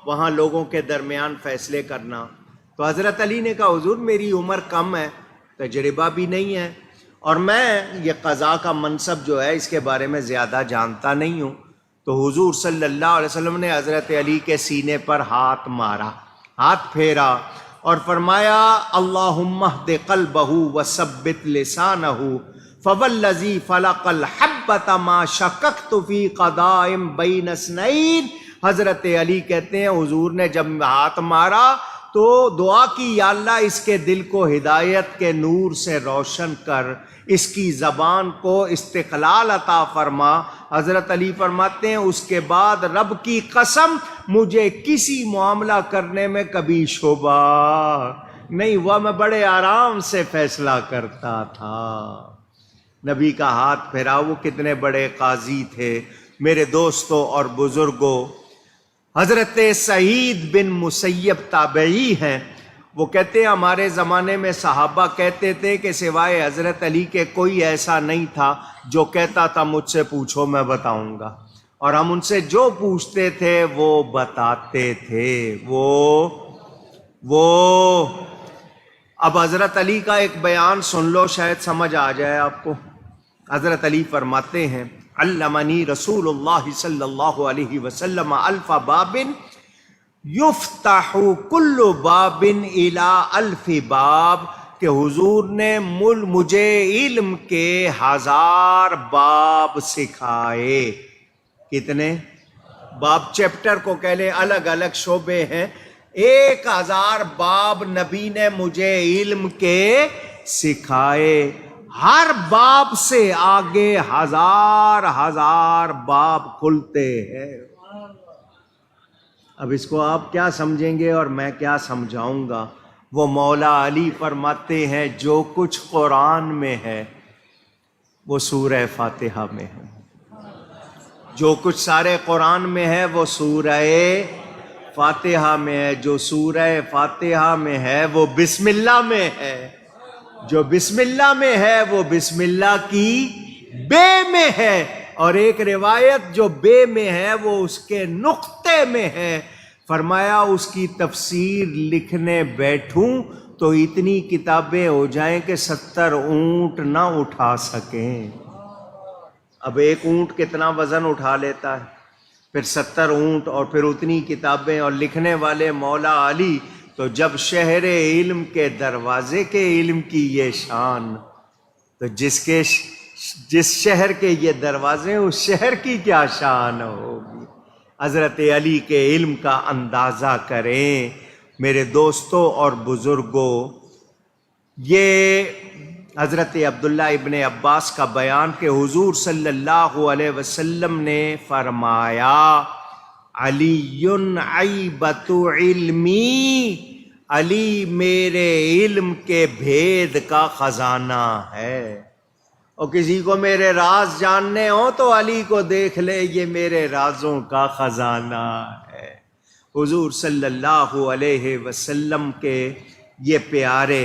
وہاں لوگوں کے درمیان فیصلے کرنا۔ تو حضرت علی نے کہا حضور میری عمر کم ہے، تجربہ بھی نہیں ہے، اور میں یہ قضاء کا منصب جو ہے اس کے بارے میں زیادہ جانتا نہیں ہوں۔ تو حضور صلی اللہ علیہ وسلم نے حضرت علی کے سینے پر ہاتھ مارا، ہاتھ پھیرا اور فرمایا اللہم اہد قلبہ وثبت لسانہ فوالذی فلق الحبۃ ما شککت فی قضاء بین اثنین۔ حضرت علی کہتے ہیں حضور نے جب ہاتھ مارا تو دعا کی یا اللہ اس کے دل کو ہدایت کے نور سے روشن کر، اس کی زبان کو استقلال عطا فرما۔ حضرت علی فرماتے ہیں اس کے بعد رب کی قسم مجھے کسی معاملہ کرنے میں کبھی شبہ نہیں ہوا، میں بڑے آرام سے فیصلہ کرتا تھا۔ نبی کا ہاتھ پھیرا، وہ کتنے بڑے قاضی تھے۔ میرے دوستوں اور بزرگوں، حضرت سعید بن مسیب تابعی ہیں، وہ کہتے ہیں ہمارے زمانے میں صحابہ کہتے تھے کہ سوائے حضرت علی کے کوئی ایسا نہیں تھا جو کہتا تھا مجھ سے پوچھو میں بتاؤں گا، اور ہم ان سے جو پوچھتے تھے وہ بتاتے تھے۔ وہ اب حضرت علی کا ایک بیان سن لو، شاید سمجھ آ جائے آپ کو۔ حضرت علی فرماتے ہیں علمنی رسول اللہ صلی اللہ علیہ وسلم الف باب یفتح کل باب الی الف باب، کہ حضور نے مجھے علم کے 1000 باب سکھائے۔ کتنے باب؟ چیپٹر کو کہہ لیں، الگ الگ شعبے ہیں، 1000 باب نبی نے مجھے علم کے سکھائے۔ ہر باب سے آگے 1000 باب کھلتے ہیں۔ اب اس کو آپ کیا سمجھیں گے اور میں کیا سمجھاؤں گا؟ وہ مولا علی فرماتے ہیں جو کچھ قرآن میں ہے وہ سورہ فاتحہ میں ہے، جو کچھ سارے قرآن میں ہے وہ سورہ فاتحہ میں ہے، جو سورہ فاتحہ میں ہے وہ بسم اللہ میں ہے، جو بسم اللہ میں ہے وہ بسم اللہ کی بے میں ہے، اور ایک روایت جو بے میں ہے وہ اس کے نقطے میں ہے۔ فرمایا اس کی تفسیر لکھنے بیٹھوں تو اتنی کتابیں ہو جائیں کہ 70 اونٹ نہ اٹھا سکیں۔ اب ایک اونٹ کتنا وزن اٹھا لیتا ہے، پھر 70 اونٹ اور پھر اتنی کتابیں، اور لکھنے والے مولا علی۔ تو جب شہر علم کے دروازے کے علم کی یہ شان، تو جس شہر کے یہ دروازے ہیں اس شہر کی کیا شان ہوگی؟ حضرت علی کے علم کا اندازہ کریں میرے دوستوں اور بزرگوں۔ یہ حضرت عبداللہ ابن عباس کا بیان کہ حضور صلی اللہ علیہ وسلم نے فرمایا علی عیبۃ علمی، علی میرے علم کے بھید کا خزانہ ہے، اور کسی کو میرے راز جاننے ہوں تو علی کو دیکھ لے، یہ میرے رازوں کا خزانہ ہے۔ حضور صلی اللہ علیہ وسلم کے یہ پیارے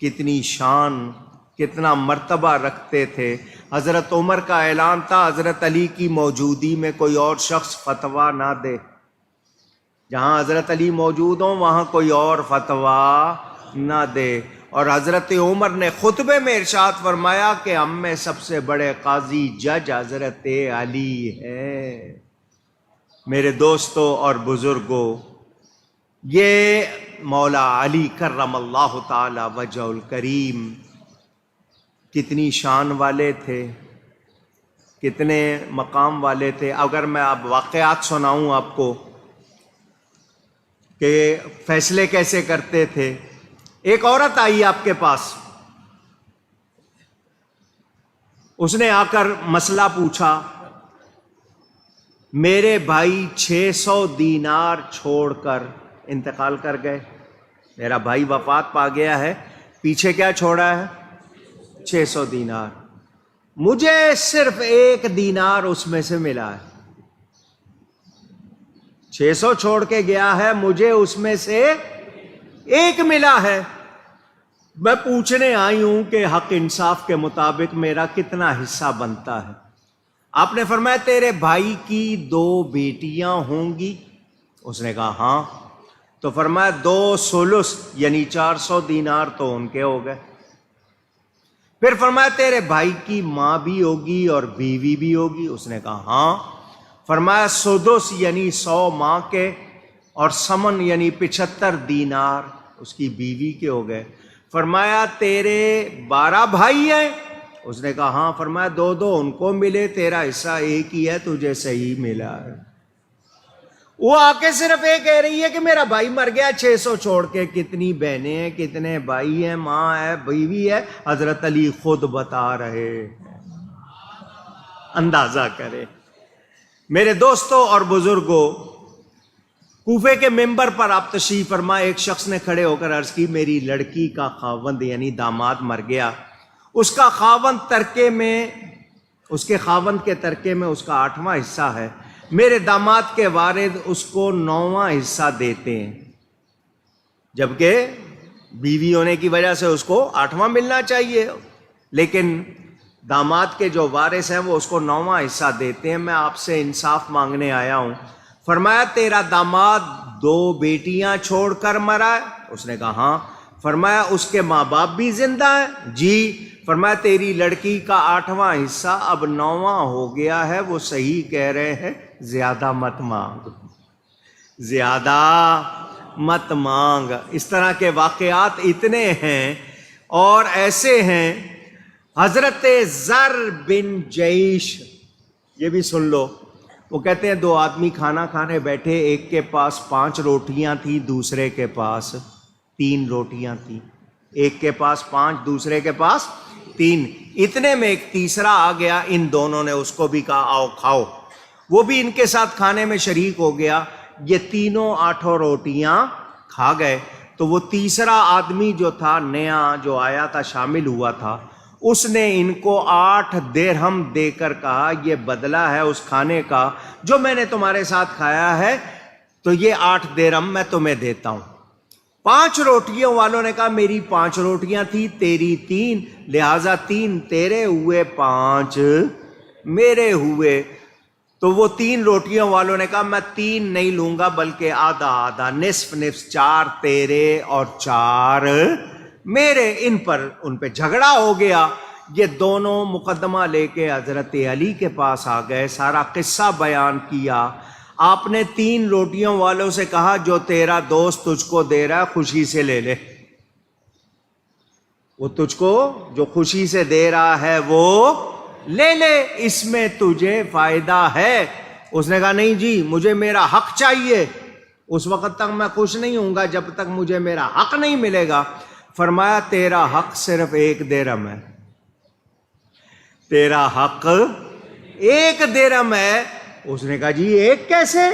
کتنی شان، کتنا مرتبہ رکھتے تھے۔ حضرت عمر کا اعلان تھا حضرت علی کی موجودگی میں کوئی اور شخص فتویٰ نہ دے، جہاں حضرت علی موجود ہوں وہاں کوئی اور فتویٰ نہ دے۔ اور حضرت عمر نے خطبے میں ارشاد فرمایا کہ ہم میں سب سے بڑے قاضی جج حضرت علی ہے۔ میرے دوستوں اور بزرگوں، یہ مولا علی کرم اللہ تعالی وجہ الکریم کتنی شان والے تھے، کتنے مقام والے تھے۔ اگر میں اب واقعات سناؤں آپ کو کہ فیصلے کیسے کرتے تھے۔ ایک عورت آئی آپ کے پاس، اس نے آ کر مسئلہ پوچھا، میرے بھائی 600 دینار چھوڑ کر انتقال کر گئے، میرا بھائی وفات پا گیا ہے، پیچھے کیا چھوڑا ہے؟ 600 دینار، مجھے صرف 1 دینار اس میں سے ملا ہے۔ 600 چھوڑ کے گیا ہے، مجھے اس میں سے 1 ملا ہے۔ میں پوچھنے آئی ہوں کہ حق انصاف کے مطابق میرا کتنا حصہ بنتا ہے؟ آپ نے فرمایا تیرے بھائی کی 2 بیٹیاں ہوں گی؟ اس نے کہا ہاں۔ تو فرمایا 2 ثلث یعنی 400 دینار تو ان کے ہو گئے۔ پھر فرمایا تیرے بھائی کی ماں بھی ہوگی اور بیوی بھی ہوگی؟ اس نے کہا ہاں۔ فرمایا سدس یعنی 100 ماں کے، اور سمن یعنی 75 دینار اس کی بیوی کے ہو گئے۔ فرمایا تیرے 12 بھائی ہیں؟ اس نے کہا ہاں۔ فرمایا 2 ان کو ملے، تیرا حصہ 1 ہی ہے، تجھے صحیح ملا ہے۔ وہ آ کے صرف یہ کہہ رہی ہے کہ میرا بھائی مر گیا 600 چھوڑ کے. کتنی بہنیں ہیں, کتنے بھائی ہیں, ماں ہے, بیوی ہے. حضرت علی خود بتا رہے ہیں. اندازہ کرے. میرے دوستوں اور بزرگوں, کوفے کے ممبر پر آپ تشریف فرما, ایک شخص نے کھڑے ہو کر عرض کی میری لڑکی کا خاوند یعنی داماد مر گیا. اس کا خاوند ترکے میں, اس کے خاوند کے ترکے میں اس کا 8واں حصہ ہے. میرے داماد کے والد اس کو 9واں حصہ دیتے ہیں, جبکہ بیوی ہونے کی وجہ سے اس کو 8واں ملنا چاہیے, لیکن داماد کے جو وارث ہیں وہ اس کو 9واں حصہ دیتے ہیں. میں آپ سے انصاف مانگنے آیا ہوں. فرمایا تیرا داماد 2 بیٹیاں چھوڑ کر مرا ہے؟ اس نے کہا ہاں. فرمایا اس کے ماں باپ بھی زندہ ہیں؟ جی. فرمایا تیری لڑکی کا 8واں حصہ اب 9واں ہو گیا ہے. وہ صحیح کہہ رہے ہیں, زیادہ مت مانگ, زیادہ مت مانگ. اس طرح کے واقعات اتنے ہیں اور ایسے ہیں. حضرت زر بن جیش, یہ بھی سن لو. وہ کہتے ہیں 2 آدمی کھانا کھانے بیٹھے, ایک کے پاس 5 روٹیاں تھیں, دوسرے کے پاس 3 روٹیاں تھیں. ایک کے پاس 5, دوسرے کے پاس 3. اتنے میں ایک تیسرا آ گیا. ان دونوں نے اس کو بھی کہا آؤ کھاؤ. وہ بھی ان کے ساتھ کھانے میں شریک ہو گیا. یہ تینوں 8 روٹیاں کھا گئے. تو وہ تیسرا آدمی جو تھا, نیا جو آیا تھا, شامل ہوا تھا, اس نے ان کو 8 درہم دے کر کہا یہ بدلہ ہے اس کھانے کا جو میں نے تمہارے ساتھ کھایا ہے, تو یہ 8 درہم میں تمہیں دیتا ہوں. 5 روٹیوں والوں نے کہا میری 5 روٹیاں تھی, تیری 3, لہذا 3 تیرے ہوئے, 5 میرے ہوئے. تو وہ 3 روٹیوں والوں نے کہا میں 3 نہیں لوں گا بلکہ آدھا آدھا, نصف نصف, 4 تیرے اور 4 میرے. ان پہ جھگڑا ہو گیا. یہ دونوں مقدمہ لے کے حضرت علی کے پاس آ گئے, سارا قصہ بیان کیا. آپ نے 3 روٹیوں والوں سے کہا جو تیرا دوست تجھ کو دے رہا ہے خوشی سے لے لے, وہ تجھ کو جو خوشی سے دے رہا ہے وہ لے لے, اس میں تجھے فائدہ ہے. اس نے کہا نہیں جی مجھے میرا حق چاہیے, اس وقت تک میں خوش نہیں ہوں گا جب تک مجھے میرا حق نہیں ملے گا. فرمایا تیرا حق صرف 1 درہم ہے, تیرا حق 1 درہم ہے. اس نے کہا جی 1 کیسے؟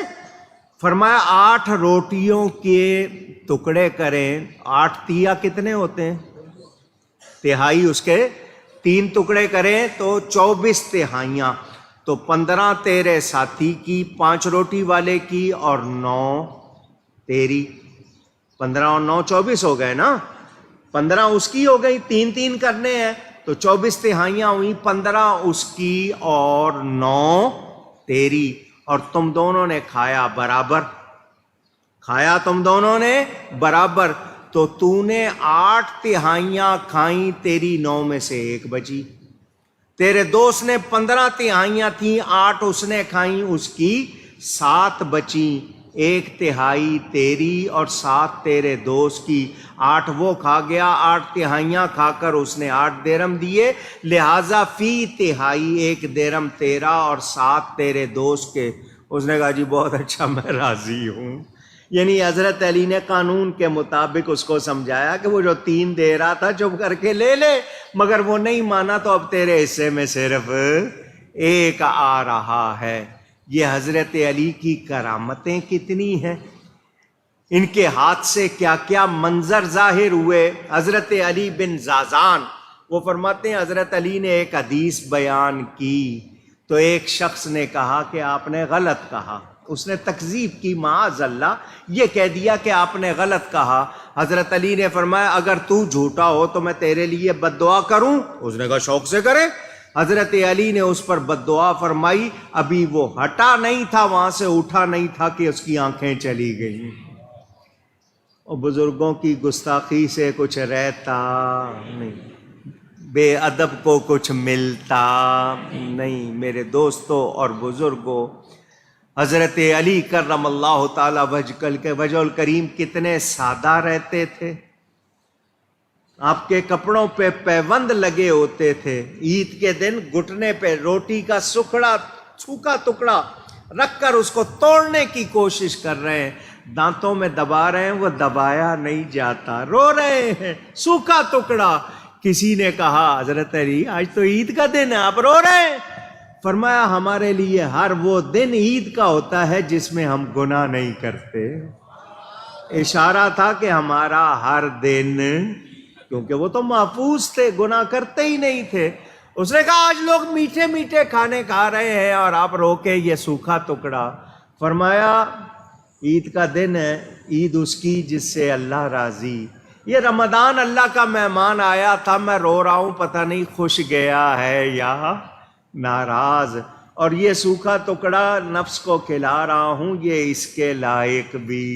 فرمایا 8 روٹیوں کے ٹکڑے کریں, 8 تیا کتنے ہوتے ہیں, تہائی, اس کے 3 ٹکڑے کریں تو 24 تہائیاں, تو 15 تیرے ساتھی کی, 5 روٹی والے کی, اور 9 تیری. 15 اور 9 24 ہو گئے نا, 15 اس کی ہو گئی, 3 کرنے ہیں تو 24 تہائیاں ہوئی, 15 اس کی اور 9 تیری. اور تم دونوں نے کھایا برابر, کھایا تم دونوں نے برابر. تو تو نے 8 تہائیاں کھائیں, تیری 9 میں سے 1 بچی. تیرے دوست نے 15 تہائیاں تھیں, 8 اس نے کھائیں, اس کی 7 بچیں. 1 تہائی تیری اور 7 تیرے دوست کی. 8 وہ کھا گیا, 8 تہائیاں کھا کر اس نے 8 درہم دیے, لہذا فی تہائی 1 درہم تیرا اور 7 تیرے دوست کے. اس نے کہا جی بہت اچھا, میں راضی ہوں. یعنی حضرت علی نے قانون کے مطابق اس کو سمجھایا کہ وہ جو 3 دے رہا تھا چپ کر کے لے لے, مگر وہ نہیں مانا تو اب تیرے حصے میں صرف 1 آ رہا ہے. یہ حضرت علی کی کرامتیں کتنی ہیں, ان کے ہاتھ سے کیا کیا منظر ظاہر ہوئے. حضرت علی بن زازان وہ فرماتے ہیں حضرت علی نے ایک حدیث بیان کی تو ایک شخص نے کہا کہ آپ نے غلط کہا. اس نے تکذیب کی, معاذ اللہ, یہ کہہ دیا کہ آپ نے غلط کہا. حضرت علی نے فرمایا اگر تو جھوٹا ہو تو میں تیرے لیے بد دعا کروں؟ اس نے کہا شوق سے کرے. حضرت علی نے اس پر بد دعا فرمائی, ابھی وہ ہٹا نہیں تھا وہاں سے, اٹھا نہیں تھا کہ اس کی آنکھیں چلی گئیں. اور بزرگوں کی گستاخی سے کچھ رہتا نہیں, بے ادب کو کچھ ملتا نہیں. میرے دوستوں اور بزرگوں, حضرت علی کرم اللہ تعالی وجہ الکریم کتنے سادہ رہتے تھے. آپ کے کپڑوں پہ پیوند لگے ہوتے تھے. عید کے دن گھٹنے پہ روٹی کا سوکھا ٹکڑا رکھ کر اس کو توڑنے کی کوشش کر رہے ہیں، دانتوں میں دبا رہے ہیں، وہ دبایا نہیں جاتا، رو رہے ہیں، سوکھا ٹکڑا۔ کسی نے کہا حضرت علی آج تو عید کا دن ہے، آپ رو رہے ہیں؟ فرمایا ہمارے لیے ہر وہ دن عید کا ہوتا ہے جس میں ہم گناہ نہیں کرتے۔ اشارہ تھا کہ ہمارا ہر دن، کیونکہ وہ تو محفوظ تھے، گناہ کرتے ہی نہیں تھے۔ اس نے کہا آج لوگ میٹھے میٹھے کھانے کھا رہے ہیں اور آپ رو کے یہ سوکھا ٹکڑا۔ فرمایا عید کا دن ہے، عید اس کی جس سے اللہ راضی۔ یہ رمضان اللہ کا مہمان آیا تھا، میں رو رہا ہوں، پتہ نہیں خوش گیا ہے یا ناراض، اور یہ سوکھا ٹکڑا نفس کو کھلا رہا ہوں، یہ اس کے لائق بھی۔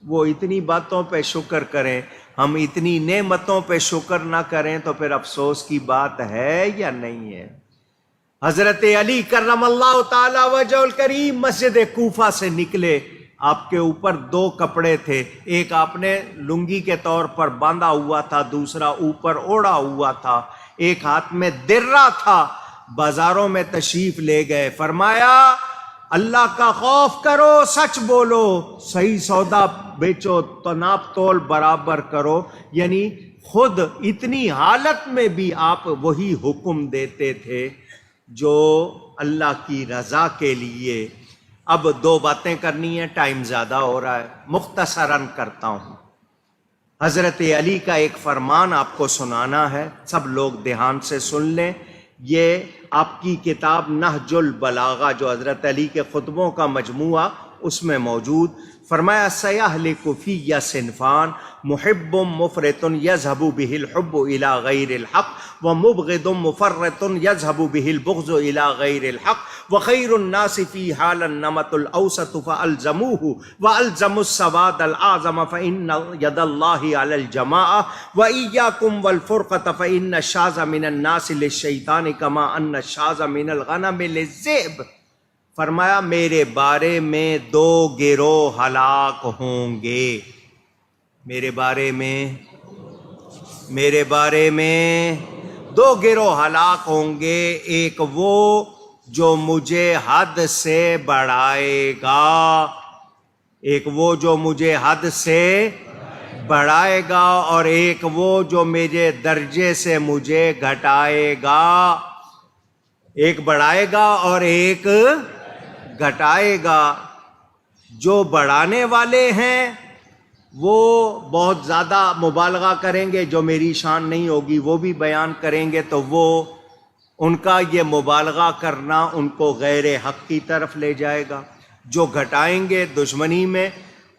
وہ اتنی باتوں پہ شکر کریں، ہم اتنی نعمتوں پہ شکر نہ کریں تو پھر افسوس کی بات ہے یا نہیں ہے؟ حضرت علی کرم اللہ تعالی وجہ الکریم مسجد کوفہ سے نکلے، آپ کے اوپر 2 کپڑے تھے، ایک آپ نے لنگی کے طور پر باندھا ہوا تھا، دوسرا اوپر اوڑھا ہوا تھا، ایک ہاتھ میں درہ تھا۔ بازاروں میں تشریف لے گئے، فرمایا اللہ کا خوف کرو، سچ بولو، صحیح سودا بیچو، تو ناپ تول برابر کرو۔ یعنی خود اتنی حالت میں بھی آپ وہی حکم دیتے تھے جو اللہ کی رضا کے لیے۔ اب 2 باتیں کرنی ہیں، ٹائم زیادہ ہو رہا ہے، مختصراً کرتا ہوں۔ حضرت علی کا ایک فرمان آپ کو سنانا ہے، سب لوگ دھیان سے سن لیں۔ یہ آپ کی کتاب نہج البلاغہ جو حضرت علی کے خطبوں کا مجموعہ، اس میں موجود۔ فرمایا سیہلک فی صنفان، محب مفرط یذهب به الحب الى غیر الحق ومبغض مفرط یذهب به البغض الى غیر الحق وخیر الناس فی حال النمط الاوسط فالزموه والزموا السواد الاعظم فان ید اللہ علی الجماعة وإیاکم والفرقة فان الشاذ من الناس للشیطان کما ان الشاذ من الغنم للذئب۔ فرمایا میرے بارے میں 2 گروہ ہلاک ہوں گے، میرے بارے میں 2 گروہ ہلاک ہوں گے۔ ایک وہ جو مجھے حد سے بڑھائے گا، اور ایک وہ جو میرے درجے سے مجھے گھٹائے گا۔ ایک بڑھائے گا اور ایک گھٹائے گا۔ جو بڑھانے والے ہیں وہ بہت زیادہ مبالغہ کریں گے، جو میری شان نہیں ہوگی وہ بھی بیان کریں گے، تو وہ ان کا یہ مبالغہ کرنا ان کو غیر حق کی طرف لے جائے گا۔ جو گھٹائیں گے دشمنی میں،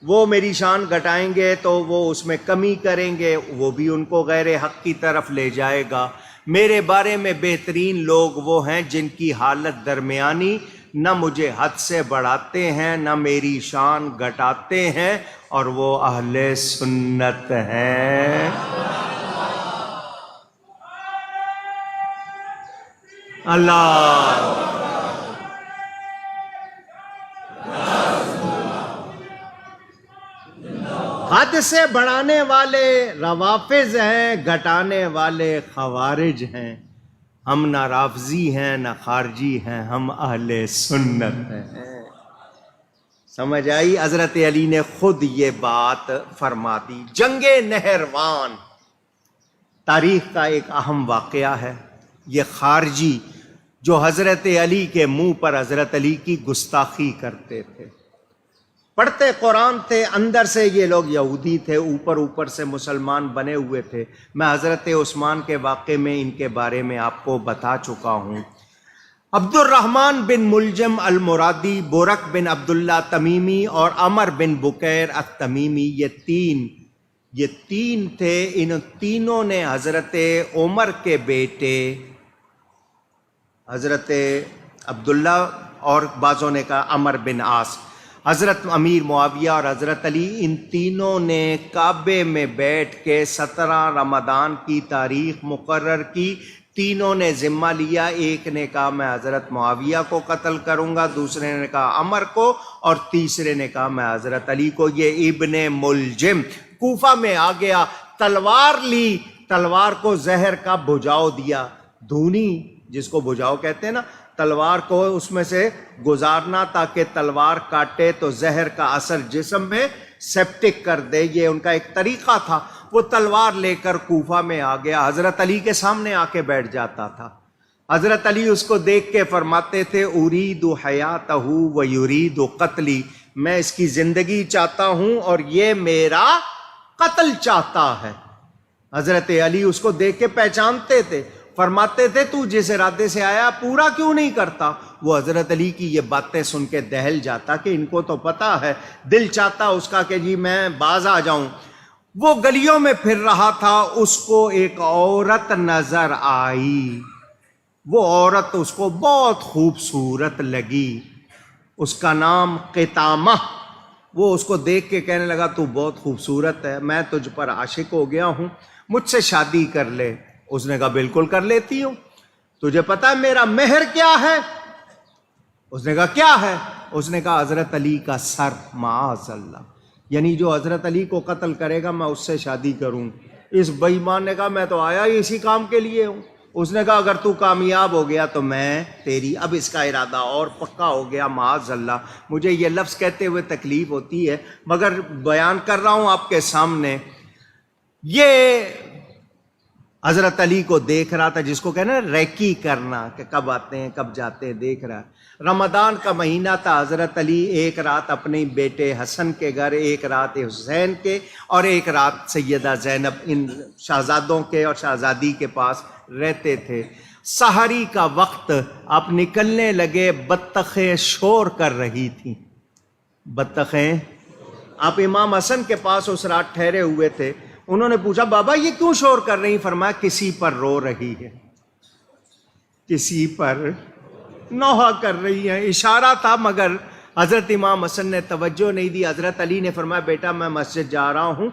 وہ میری شان گھٹائیں گے تو وہ اس میں کمی کریں گے، وہ بھی ان کو غیر حق کی طرف لے جائے گا۔ میرے بارے میں بہترین لوگ وہ ہیں جن کی حالت درمیانی، نہ مجھے حد سے بڑھاتے ہیں نہ میری شان گھٹاتے ہیں، اور وہ اہل سنت ہیں۔ اللہ حد سے بڑھانے والے روافض ہیں، گھٹانے والے خوارج ہیں۔ ہم نہ رافضی ہیں نہ خارجی ہیں، ہم اہل سنت ہیں۔ سمجھ آئی؟ حضرت علی نے خود یہ بات فرما دی۔ جنگ نہروان تاریخ کا ایک اہم واقعہ ہے۔ یہ خارجی جو حضرت علی کے منہ پر حضرت علی کی گستاخی کرتے تھے، پڑھتے قرآن تھے، اندر سے یہ لوگ یہودی تھے، اوپر سے مسلمان بنے ہوئے تھے۔ میں حضرت عثمان کے واقعے میں ان کے بارے میں آپ کو بتا چکا ہوں۔ عبد الرحمن بن ملجم المرادی، برق بن عبداللہ تمیمی اور عمر بن بکیر التمیمی، یہ تین تھے۔ ان تینوں نے حضرت عمر کے بیٹے حضرت عبداللہ اور بعضوں نے کہا عمر بن عاص، حضرت امیر معاویہ اور حضرت علی، ان تینوں نے کعبے میں بیٹھ کے 17 رمضان کی تاریخ مقرر کی۔ تینوں نے ذمہ لیا، ایک نے کہا میں حضرت معاویہ کو قتل کروں گا، دوسرے نے کہا عمر کو، اور تیسرے نے کہا میں حضرت علی کو۔ یہ ابن ملجم کوفہ میں آ گیا، تلوار لی، تلوار کو زہر کا بجھاؤ دیا، دھونی جس کو بجھاؤ کہتے ہیں نا، تلوار کو اس میں سے گزارنا تاکہ تلوار کاٹے تو زہر کا اثر جسم میں سیپٹک کر دے، یہ ان کا ایک طریقہ تھا۔ وہ تلوار لے کر کوفہ میں آ گیا، حضرت علی کے سامنے آ کے بیٹھ جاتا تھا۔ حضرت علی اس کو دیکھ کے فرماتے تھے ارید حیاتہ و یرید قتلی، میں اس کی زندگی چاہتا ہوں اور یہ میرا قتل چاہتا ہے۔ حضرت علی اس کو دیکھ کے پہچانتے تھے، فرماتے تھے تو جس ارادے سے آیا پورا کیوں نہیں کرتا؟ وہ حضرت علی کی یہ باتیں سن کے دہل جاتا کہ ان کو تو پتا ہے، دل چاہتا اس کا کہ جی میں باز آ جاؤں۔ وہ گلیوں میں پھر رہا تھا، اس کو ایک عورت نظر آئی، وہ عورت اس کو بہت خوبصورت لگی، اس کا نام قطامہ۔ وہ اس کو دیکھ کے کہنے لگا تو بہت خوبصورت ہے، میں تجھ پر عاشق ہو گیا ہوں، مجھ سے شادی کر لے۔ اس نے کہا بالکل کر لیتی ہوں، تجھے پتا ہے میرا مہر کیا ہے؟ اس نے کہا کیا ہے؟ اس نے کہا حضرت علی کا سر، معاذ اللہ، یعنی جو حضرت علی کو قتل کرے گا میں اس سے شادی کروں۔ اس بے ایمان نے کہا میں تو آیا ہی اسی کام کے لیے ہوں۔ اس نے کہا اگر تو کامیاب ہو گیا تو میں تیری، اب اس کا ارادہ اور پکا ہو گیا، معاذ اللہ۔ مجھے یہ لفظ کہتے ہوئے تکلیف ہوتی ہے مگر بیان کر رہا ہوں آپ کے سامنے۔ یہ حضرت علی کو دیکھ رہا تھا، جس کو کہنا ریکی کرنا کہ کب آتے ہیں کب جاتے ہیں، دیکھ رہا۔ رمضان کا مہینہ تھا، حضرت علی ایک رات اپنے بیٹے حسن کے گھر، ایک رات حسین کے، اور ایک رات سیدہ زینب، ان شہزادوں کے اور شہزادی کے پاس رہتے تھے۔ سحری کا وقت آپ نکلنے لگے، بطخیں شور کر رہی تھیں، بطخیں۔ آپ امام حسن کے پاس اس رات ٹھہرے ہوئے تھے، انہوں نے پوچھا بابا یہ کیوں شور کر رہی؟ فرمایا کسی پر رو رہی ہے، کسی پر نوحہ کر رہی ہے۔ اشارہ تھا مگر حضرت امام حسن نے توجہ نہیں دی۔ حضرت علی نے فرمایا بیٹا میں مسجد جا رہا ہوں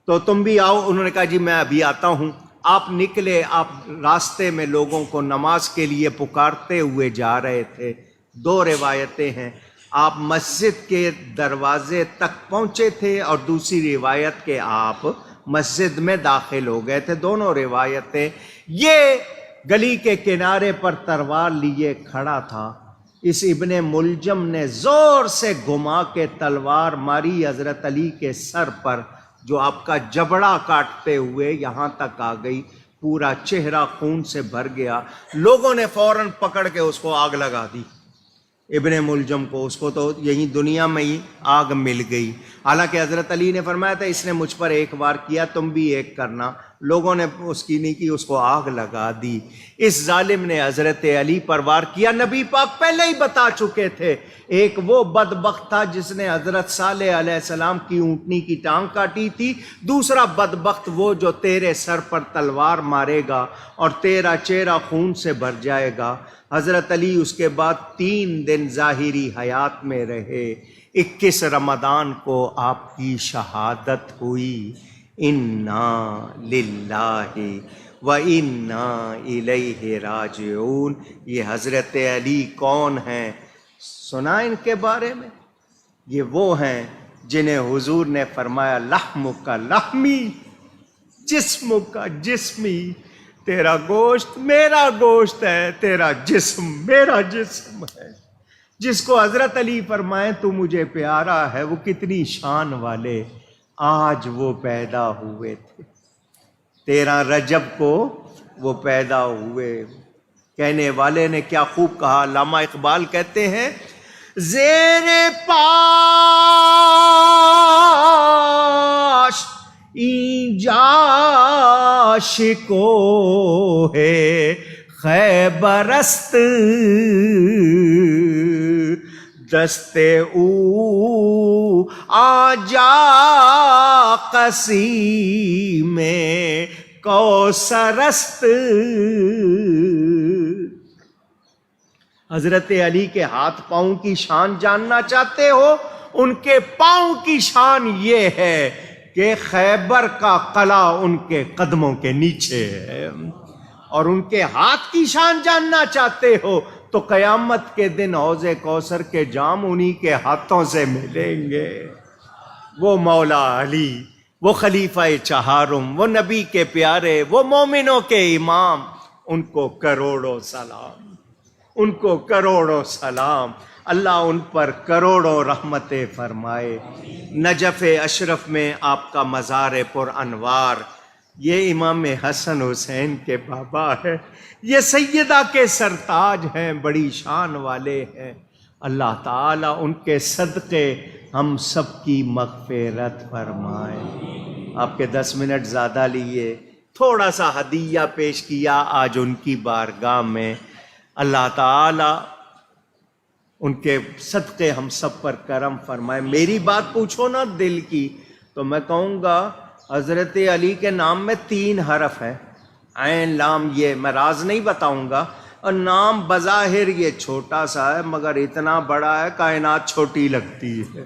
تو تم بھی آؤ۔ انہوں نے کہا جی میں ابھی آتا ہوں۔ آپ نکلے، آپ راستے میں لوگوں کو نماز کے لیے پکارتے ہوئے جا رہے تھے۔ دو روایتیں ہیں، آپ مسجد کے دروازے تک پہنچے تھے اور دوسری روایت کے آپ مسجد میں داخل ہو گئے تھے، دونوں روایتیں۔ یہ گلی کے کنارے پر تلوار لیے کھڑا تھا، اس ابن ملجم نے زور سے گھما کے تلوار ماری حضرت علی کے سر پر، جو آپ کا جبڑا کاٹتے ہوئے یہاں تک آ گئی، پورا چہرہ خون سے بھر گیا۔ لوگوں نے فوراً پکڑ کے اس کو آگ لگا دی، ابن ملجم کو، اس کو تو یہی دنیا میں ہی آگ مل گئی۔ حالانکہ حضرت علی نے فرمایا تھا اس نے مجھ پر ایک بار کیا، تم بھی ایک کرنا۔ لوگوں نے اس کی نہیں کی، اس کو آگ لگا دی۔ اس ظالم نے حضرت علی پر وار کیا۔ نبی پاک پہلے ہی بتا چکے تھے، ایک وہ بدبخت تھا جس نے حضرت صالح علیہ السلام کی اونٹنی کی ٹانگ کاٹی تھی، دوسرا بدبخت وہ جو تیرے سر پر تلوار مارے گا اور تیرا چہرہ خون سے بھر جائے گا۔ حضرت علی اس کے بعد 3 دن ظاہری حیات میں رہے۔ 21 رمضان کو آپ کی شہادت ہوئی۔ انا للہ و انا الیہ راجعون۔ یہ حضرت علی کون ہیں؟ سنا ان کے بارے میں؟ یہ وہ ہیں جنہیں حضور نے فرمایا لحم کا لحمی، جسم کا جسمی، تیرا گوشت میرا گوشت ہے، تیرا جسم میرا جسم ہے۔ جس کو حضرت علی فرمائیں تو مجھے پیارا ہے، وہ کتنی شان والے، آج وہ پیدا ہوئے تھے، 13 رجب کو وہ پیدا ہوئے۔ کہنے والے نے کیا خوب کہا، علامہ اقبال کہتے ہیں زیر پاش این جاش کو ہے خیبرست، دستے او آجا قسی میں کوثرست۔ حضرت علی کے ہاتھ پاؤں کی شان جاننا چاہتے ہو؟ ان کے پاؤں کی شان یہ ہے کہ خیبر کا قلعہ ان کے قدموں کے نیچے ہے، اور ان کے ہاتھ کی شان جاننا چاہتے ہو تو قیامت کے دن حوض کوثر کے جام انہی کے ہاتھوں سے ملیں گے۔ وہ مولا علی، وہ خلیفہ چہارم، وہ نبی کے پیارے، وہ مومنوں کے امام، ان کو کروڑوں سلام۔ ان کو کروڑوں سلام، اللہ ان پر کروڑوں رحمتیں فرمائے۔ نجف اشرف میں آپ کا مزار پر انوار، یہ امام حسن حسین کے بابا ہے، یہ سیدہ کے سرتاج ہیں، بڑی شان والے ہیں۔ اللہ تعالیٰ ان کے صدقے ہم سب کی مغفرت فرمائے۔ آپ کے 10 منٹ زیادہ لیے، تھوڑا سا ہدیہ پیش کیا آج ان کی بارگاہ میں۔ اللہ تعالیٰ ان کے صدقے ہم سب پر کرم فرمائے۔ میری بات پوچھو نا دل کی تو میں کہوں گا حضرت علی کے نام میں 3 حرف ہے، عین لام، یہ میں راز نہیں بتاؤں گا، اور نام بظاہر یہ چھوٹا سا ہے مگر اتنا بڑا ہے کائنات چھوٹی لگتی ہے۔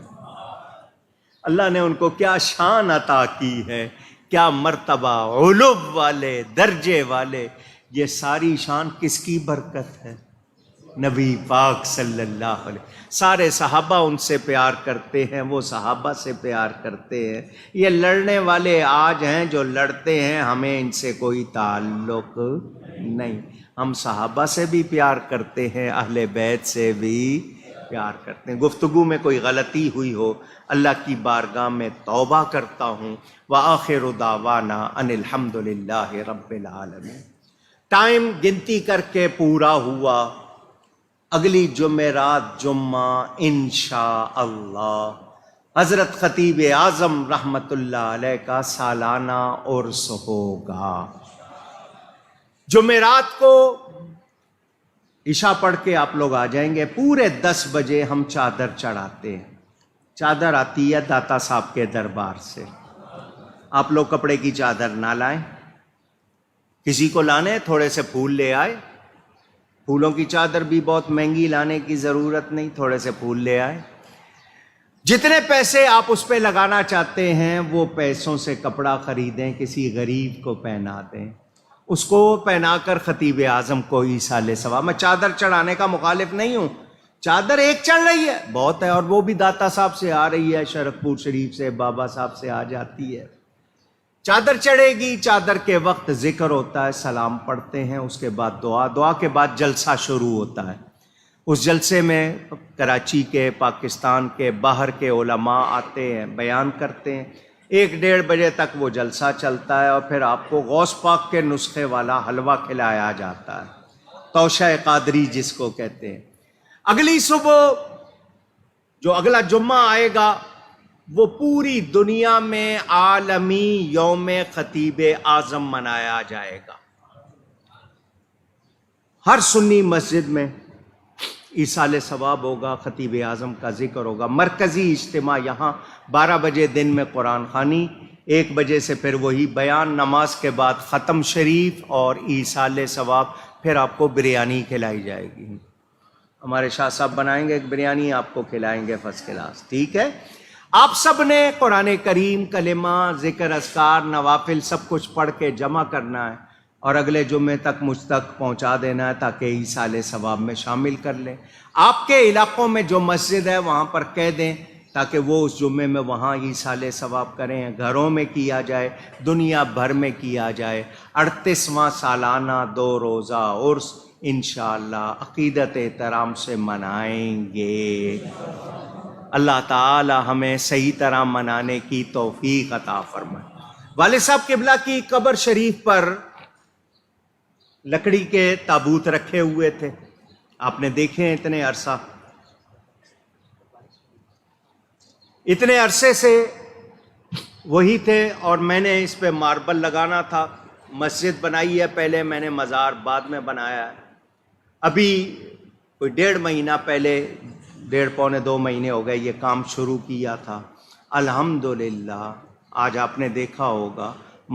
اللہ نے ان کو کیا شان عطا کی ہے، کیا مرتبہ، علو والے، درجے والے، یہ ساری شان کس کی برکت ہے؟ نبی پاک صلی اللہ علیہ، سارے صحابہ ان سے پیار کرتے ہیں، وہ صحابہ سے پیار کرتے ہیں۔ یہ لڑنے والے آج ہیں جو لڑتے ہیں، ہمیں ان سے کوئی تعلق نہیں، ہم صحابہ سے بھی پیار کرتے ہیں، اہل بیت سے بھی پیار کرتے ہیں۔ گفتگو میں کوئی غلطی ہوئی ہو اللہ کی بارگاہ میں توبہ کرتا ہوں۔ وآخر دعوانا ان الحمد للہ رب العالمین۔ ٹائم گنتی کر کے پورا ہوا، اگلی جمعرات جمعہ انشاءاللہ حضرت خطیب اعظم رحمت اللہ علیہ کا سالانہ عرس ہوگا۔ جمعرات کو عشاء پڑھ کے آپ لوگ آ جائیں گے، پورے 10 بجے ہم چادر چڑھاتے ہیں۔ چادر آتی ہے داتا صاحب کے دربار سے، آپ لوگ کپڑے کی چادر نہ لائیں، کسی کو لانے تھوڑے سے پھول لے آئے، پھولوں کی چادر بھی بہت مہنگی لانے کی ضرورت نہیں، تھوڑے سے پھول لے آئے۔ جتنے پیسے آپ اس پہ لگانا چاہتے ہیں وہ پیسوں سے کپڑا خریدیں، کسی غریب کو پہنا دیں، اس کو پہنا کر خطیب اعظم کو ایصال ثواب۔ میں چادر چڑھانے کا مخالف نہیں ہوں، چادر ایک چڑھ رہی ہے بہت ہے، اور وہ بھی داتا صاحب سے آ رہی ہے، شرف پور شریف سے، بابا صاحب سے آ جاتی ہے۔ چادر چڑھے گی، چادر کے وقت ذکر ہوتا ہے، سلام پڑھتے ہیں، اس کے بعد دعا، دعا کے بعد جلسہ شروع ہوتا ہے۔ اس جلسے میں کراچی کے، پاکستان کے، باہر کے علماء آتے ہیں، بیان کرتے ہیں، 1-1.5 بجے تک وہ جلسہ چلتا ہے، اور پھر آپ کو غوث پاک کے نسخے والا حلوہ کھلایا جاتا ہے، توشہ قادری جس کو کہتے ہیں۔ اگلی صبح جو اگلا جمعہ آئے گا وہ پوری دنیا میں عالمی یوم خطیب اعظم منایا جائے گا۔ ہر سنی مسجد میں ایصال ثواب ہوگا، خطیب اعظم کا ذکر ہوگا، مرکزی اجتماع یہاں 12 بجے دن میں قرآن خوانی، 1 بجے سے پھر وہی بیان، نماز کے بعد ختم شریف اور ایصال ثواب، پھر آپ کو بریانی کھلائی جائے گی۔ ہمارے شاہ صاحب بنائیں گے ایک بریانی، آپ کو کھلائیں گے فرسٹ کلاس، ٹھیک ہے؟ آپ سب نے قرآن کریم، کلمہ، ذکر، اذکار، نوافل سب کچھ پڑھ کے جمع کرنا ہے، اور اگلے جمعے تک مجھ تک پہنچا دینا ہے تاکہ ایصال ثواب میں شامل کر لیں۔ آپ کے علاقوں میں جو مسجد ہے وہاں پر کہہ دیں تاکہ وہ اس جمعے میں وہاں ایصال ثواب کریں، گھروں میں کیا جائے، دنیا بھر میں کیا جائے۔ 38واں سالانہ 2 روزہ عرس انشاءاللہ عقیدت احترام سے منائیں گے۔ اللہ تعالی ہمیں صحیح طرح منانے کی توفیق عطا فرمائے۔ والد صاحب قبلہ کی قبر شریف پر لکڑی کے تابوت رکھے ہوئے تھے، آپ نے دیکھے اتنے عرصے سے وہی تھے، اور میں نے اس پہ ماربل لگانا تھا۔ مسجد بنائی ہے پہلے میں نے، مزار بعد میں بنایا ہے۔ ابھی کوئی 1.5 مہینہ پہلے، 1.5 پونے 2 مہینے ہو گئے یہ کام شروع کیا تھا۔ الحمدللہ آج آپ نے دیکھا ہوگا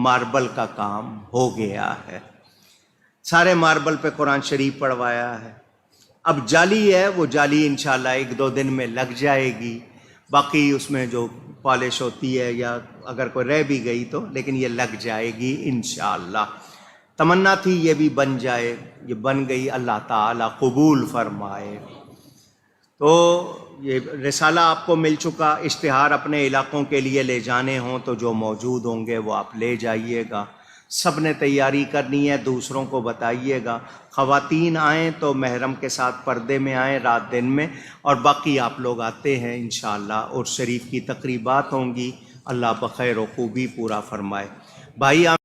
ماربل کا کام ہو گیا ہے، سارے ماربل پہ قرآن شریف پڑھوایا ہے۔ اب جالی ہے، وہ جالی انشاءاللہ 1-2 دن میں لگ جائے گی، باقی اس میں جو پالش ہوتی ہے یا اگر کوئی رہ بھی گئی تو، لیکن یہ لگ جائے گی انشاءاللہ۔ تمنا تھی یہ بھی بن جائے، یہ بن گئی، اللہ تعالی قبول فرمائے۔ تو یہ رسالہ آپ کو مل چکا، اشتہار اپنے علاقوں کے لیے لے جانے ہوں تو جو موجود ہوں گے وہ آپ لے جائیے گا۔ سب نے تیاری کرنی ہے، دوسروں کو بتائیے گا۔ خواتین آئیں تو محرم کے ساتھ پردے میں آئیں رات دن میں، اور باقی آپ لوگ آتے ہیں انشاءاللہ، اور شریف کی تقریبات ہوں گی۔ اللہ بخیر و خوبی پورا فرمائے۔ بھائی